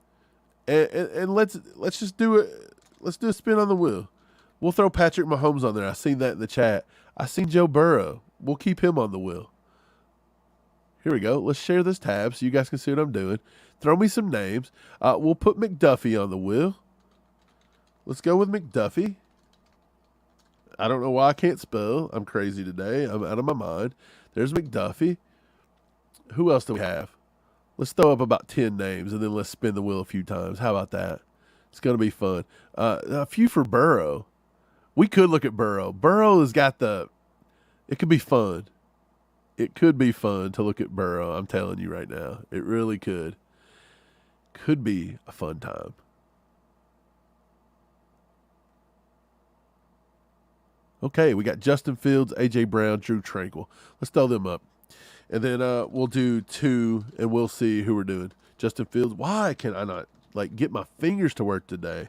and let's just do it. Let's do a spin on the wheel. We'll throw Patrick Mahomes on there. I seen that in the chat. I seen Joe Burrow. We'll keep him on the wheel. Here we go. Let's share this tab so you guys can see what I'm doing. Throw me some names. We'll put McDuffie on the wheel. Let's go with McDuffie. I don't know why I can't spell. I'm crazy today. I'm out of my mind. There's McDuffie. Who else do we have? Let's throw up about 10 names, and then let's spin the wheel a few times. How about that? It's going to be fun. A few for Burrow. We could look at Burrow. Burrow has got the – it could be fun. It could be fun to look at Burrow. I'm telling you right now. It really could. Could be a fun time. Okay, we got Justin Fields, A.J. Brown, Drew Tranquil. Let's throw them up. And then we'll do 2, and we'll see who we're doing. Justin Fields. Why can I not, get my fingers to work today?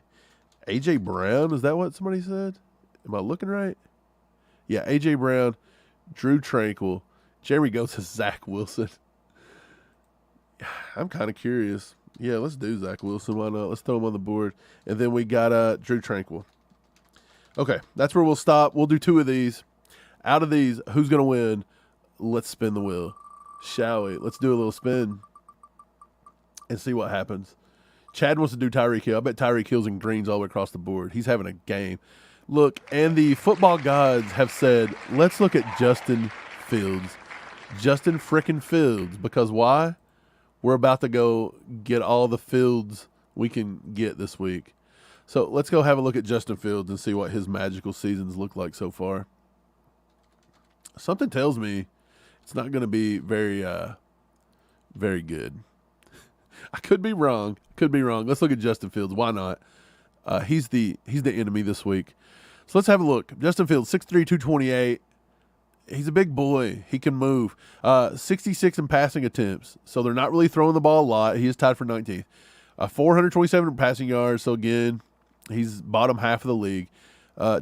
A.J. Brown, is that what somebody said? Am I looking right? Yeah, A.J. Brown, Drew Tranquil. Jeremy goes to Zach Wilson. I'm kind of curious. Yeah, let's do Zach Wilson. Why not? Let's throw him on the board. And then we got Drew Tranquil. Okay, that's where we'll stop. We'll do 2 of these. Out of these, who's going to win? Let's spin the wheel. Shall we? Let's do a little spin and see what happens. Chad wants to do Tyreek Hill. I bet Tyreek Hill's in greens all the way across the board. He's having a game. Look, and the football gods have said, let's look at Justin Fields. Justin frickin' Fields. Because why? We're about to go get all the Fields we can get this week. So let's go have a look at Justin Fields and see what his magical seasons look like so far. Something tells me it's not going to be very, very good. I could be wrong. Let's look at Justin Fields. Why not? He's the enemy this week. So let's have a look. Justin Fields, 6'3", 228. He's a big boy. He can move. 66 in passing attempts. So they're not really throwing the ball a lot. He is tied for 19th. 427 passing yards. So again, He's bottom half of the league.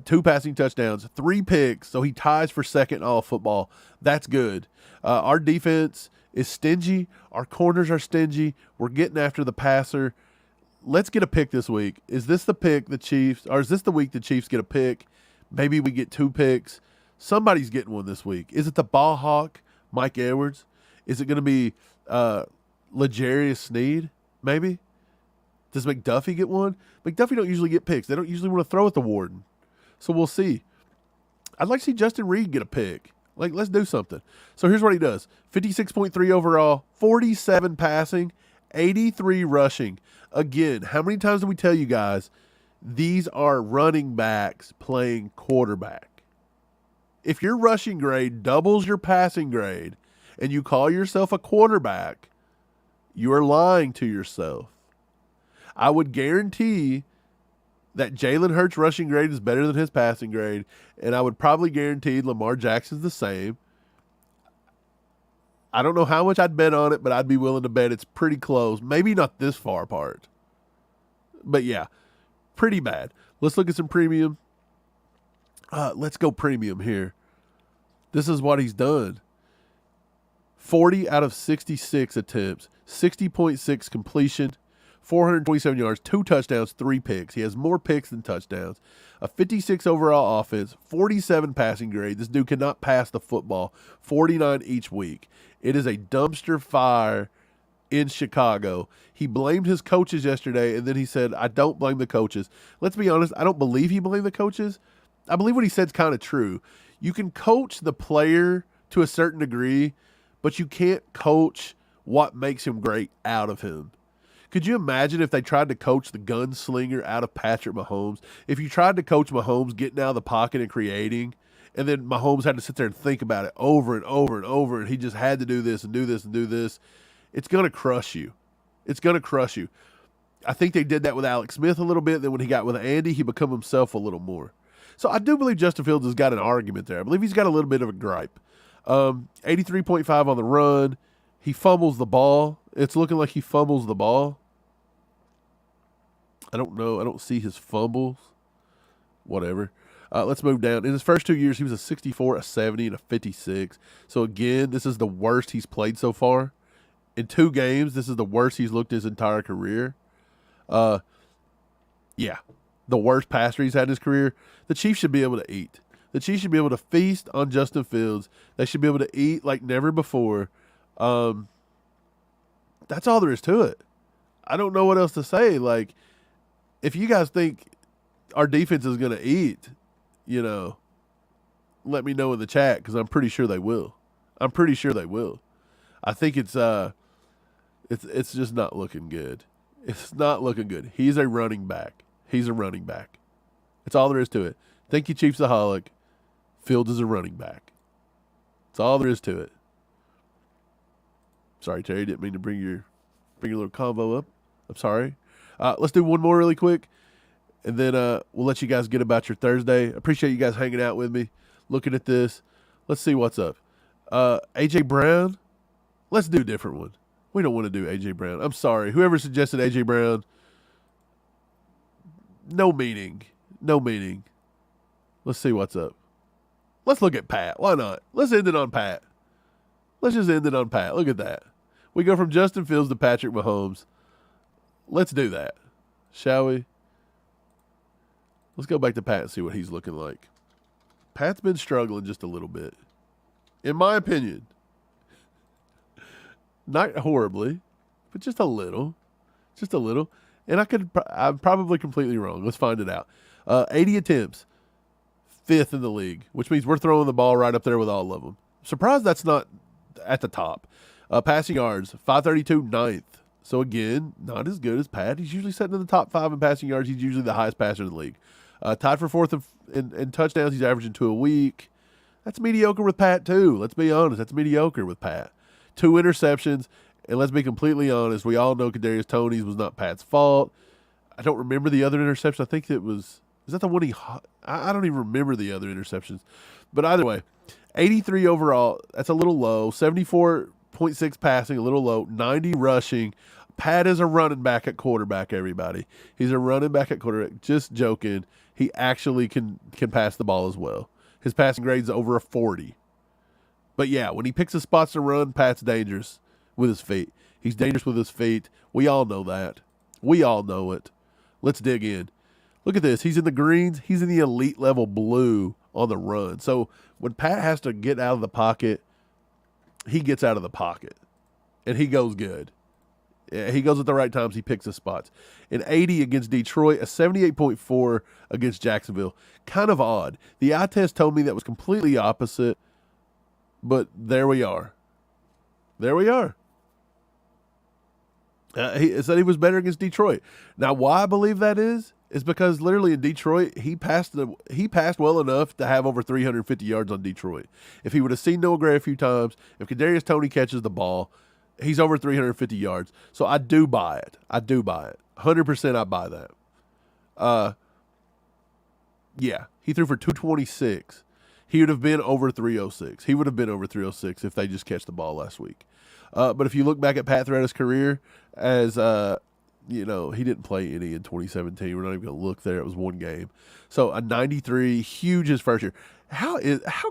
2 passing touchdowns, 3 picks, so he ties for second in all of football. That's good. Our defense is stingy. Our corners are stingy. We're getting after the passer. Let's get a pick this week. Is this the pick the Chiefs, or is this the week the Chiefs get a pick? Maybe we get 2 picks. Somebody's getting one this week. Is it the ball hawk, Mike Edwards? Is it going to be L'Jarius Sneed, maybe? Does McDuffie get one? McDuffie don't usually get picks. They don't usually want to throw at the Warden. So we'll see. I'd like to see Justin Reed get a pick. Like, let's do something. So here's what he does. 56.3 overall, 47 passing, 83 rushing. Again, how many times do we tell you guys these are running backs playing quarterback? If your rushing grade doubles your passing grade and you call yourself a quarterback, you are lying to yourself. I would guarantee that Jalen Hurts' rushing grade is better than his passing grade, and I would probably guarantee Lamar Jackson's the same. I don't know how much I'd bet on it, but I'd be willing to bet it's pretty close. Maybe not this far apart. But yeah, pretty bad. Let's look at some premium. Let's go premium here. This is what he's done. 40 out of 66 attempts, 60.6 completion, 427 yards, 2 touchdowns, 3 picks. He has more picks than touchdowns. A 56 overall offense, 47 passing grade. This dude cannot pass the football. 49 each week. It is a dumpster fire in Chicago. He blamed his coaches yesterday, and then he said, I don't blame the coaches. Let's be honest, I don't believe he blamed the coaches. I believe what he said is kind of true. You can coach the player to a certain degree, but you can't coach what makes him great out of him. Could you imagine if they tried to coach the gunslinger out of Patrick Mahomes? If you tried to coach Mahomes getting out of the pocket and creating, and then Mahomes had to sit there and think about it over and over and over, and he just had to do this and do this and do this, it's going to crush you. It's going to crush you. I think they did that with Alex Smith a little bit. Then when he got with Andy, he became himself a little more. So I do believe Justin Fields has got an argument there. I believe he's got a little bit of a gripe. 83.5 on the run. He fumbles the ball. It's looking like he fumbles the ball. I don't know. I don't see his fumbles. Whatever. Let's move down. In his first 2 years, he was a 64, a 70, and a 56. So, again, this is the worst he's played so far. In 2 games, this is the worst he's looked his entire career. Yeah, the worst passer he's had in his career. The Chiefs should be able to eat. The Chiefs should be able to feast on Justin Fields. They should be able to eat like never before. That's all there is to it. I don't know what else to say. Like, if you guys think our defense is going to eat, let me know in the chat because I'm pretty sure they will. I'm pretty sure they will. I think it's just not looking good. It's not looking good. He's a running back. He's a running back. That's all there is to it. Thank you, Chiefsaholic. Fields is a running back. That's all there is to it. Sorry, Terry. Didn't mean to bring your little combo up. I'm sorry. Let's do one more really quick, and then we'll let you guys get about your Thursday. Appreciate you guys hanging out with me, looking at this. Let's see what's up. A.J. Brown. Let's do a different one. We don't want to do A.J. Brown. I'm sorry. Whoever suggested A.J. Brown, no meaning. No meaning. Let's see what's up. Let's look at Pat. Why not? Let's end it on Pat. Let's just end it on Pat. Look at that. We go from Justin Fields to Patrick Mahomes. Let's do that, shall we? Let's go back to Pat and see what he's looking like. Pat's been struggling just a little bit, in my opinion. Not horribly, but just a little. Just a little. And I'm probably completely wrong. Let's find it out. 80 attempts, 5th in the league, which means we're throwing the ball right up there with all of them. Surprised that's not at the top. Passing yards, 532, 9th. So, again, not as good as Pat. He's usually sitting in the top 5 in passing yards. He's usually the highest passer in the league. Tied for 4th in touchdowns. He's averaging 2 a week. That's mediocre with Pat, too. Let's be honest. That's mediocre with Pat. 2 interceptions. And let's be completely honest. We all know Kadarius Toney's was not Pat's fault. I don't remember the other interception. I think it was – is that the one he – I don't even remember the other interceptions. But either way, 83 overall. That's a little low. 74.6 passing, a little low. 90 rushing. Pat is a running back at quarterback, everybody. He's a running back at quarterback. Just joking. He actually can pass the ball as well. His passing grade's over a 40. But, yeah, when he picks his spots to run, Pat's dangerous with his feet. He's dangerous with his feet. We all know that. We all know it. Let's dig in. Look at this. He's in the greens. He's in the elite level blue on the run. So when Pat has to get out of the pocket, he gets out of the pocket. And he goes good. He goes at the right times. He picks his spots. An 80 against Detroit, a 78.4 against Jacksonville. Kind of odd. The eye test told me that was completely opposite, but there we are. There we are. He said he was better against Detroit. Now, why I believe that is because literally in Detroit, he passed well enough to have over 350 yards on Detroit. If he would have seen Noah Gray a few times, if Kadarius Toney catches the ball, he's over 350 yards. So I do buy it. 100% I buy that. Yeah, he threw for 226. He would have been over 306. He would have been over 306 if they just catch the ball last week. But if you look back at Pat throughout his career, as he didn't play any in 2017. We're not even going to look there. It was one game. So a 93, huge his first year. How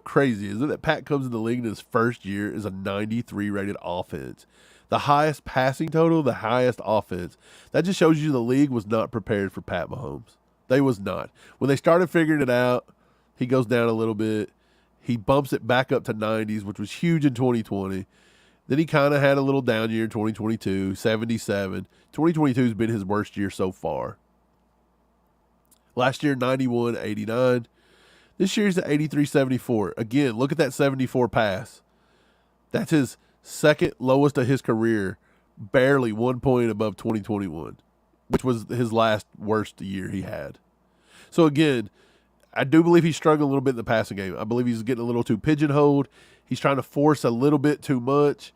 crazy is it that Pat comes in the league in his first year is a 93 rated offense? The highest passing total, the highest offense. That just shows you the league was not prepared for Pat Mahomes. They was not. When they started figuring it out, he goes down a little bit. He bumps it back up to 90s, which was huge in 2020. Then he kind of had a little down year in 2022, 77. 2022 has been his worst year so far. Last year, 91, 89. This year's at 83, 74. Again, look at that 74 pass. That's his second lowest of his career, barely 1 point above 2021, which was his last worst year he had. So again, I do believe he's struggling a little bit in the passing game. I believe he's getting a little too pigeonholed. He's trying to force a little bit too much.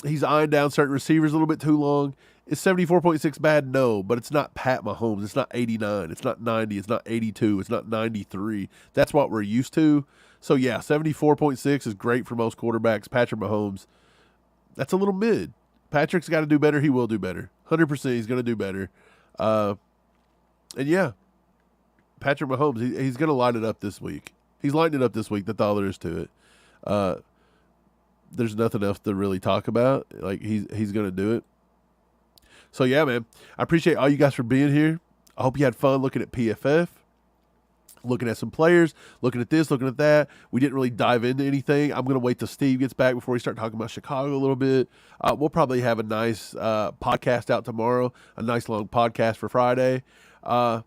He's eyeing down certain receivers a little bit too long. Is 74.6 bad? No, but it's not Pat Mahomes. It's not 89. It's not 90. It's not 82. It's not 93. That's what we're used to. So, yeah, 74.6 is great for most quarterbacks. Patrick Mahomes, that's a little mid. Patrick's got to do better. He will do better. 100% he's going to do better. And, yeah, Patrick Mahomes, he's going to light it up this week. He's lighting it up this week. That's all there is to it. There's nothing else to really talk about. Like, he's going to do it. So, yeah, man, I appreciate all you guys for being here. I hope you had fun looking at PFF, looking at some players, looking at this, looking at that. We didn't really dive into anything. I'm going to wait till Steve gets back before we start talking about Chicago a little bit. We'll probably have a nice podcast out tomorrow, a nice long podcast for Friday. Yeah,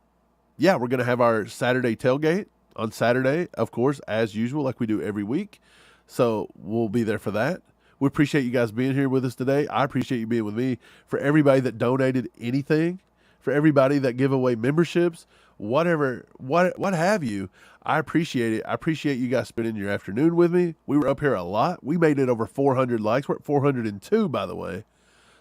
we're going to have our Saturday tailgate on Saturday, of course, as usual, like we do every week. So we'll be there for that. We appreciate you guys being here with us today. I appreciate you being with me. For everybody that donated anything, for everybody that give away memberships, whatever, what have you, I appreciate it. I appreciate you guys spending your afternoon with me. We were up here a lot. We made it over 400 likes. We're at 402, by the way.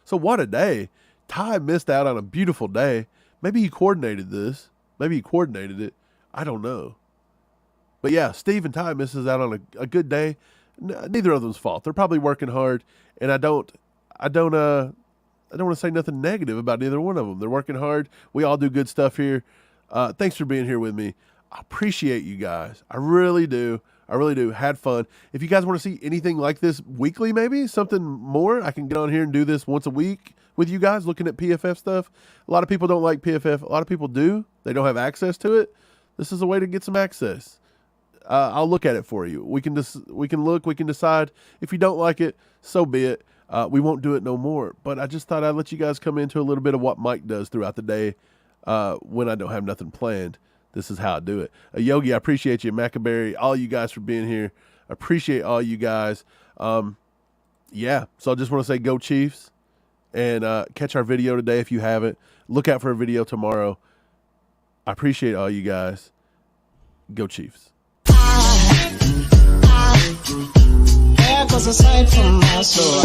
So what a day. Ty missed out on a beautiful day. Maybe he coordinated this. Maybe he coordinated it. I don't know. But yeah, Steve and Ty misses out on a good day. Neither of them's fault. They're probably working hard, and I don't want to say nothing negative about neither one of them. They're working hard. We all do good stuff here. Thanks for being here with me. I appreciate you guys. I really do. I really do. Had fun. If you guys want to see anything like this weekly, maybe something more, I can get on here and do this once a week with you guys, looking at PFF stuff. A lot of people don't like PFF. A lot of people do. They don't have access to it. This is a way to get some access. I'll look at it for you. We can look, we can decide. If you don't like it, so be it. We won't do it no more. But I just thought I'd let you guys come into a little bit of what Mike does throughout the day when I don't have nothing planned. This is how I do it. Yogi, I appreciate you. Maccaberry, all you guys for being here. I appreciate all you guys. Yeah, so I just want to say go Chiefs. And catch our video today if you haven't. Look out for a video tomorrow. I appreciate all you guys. Go Chiefs. There goes a sight from my soul.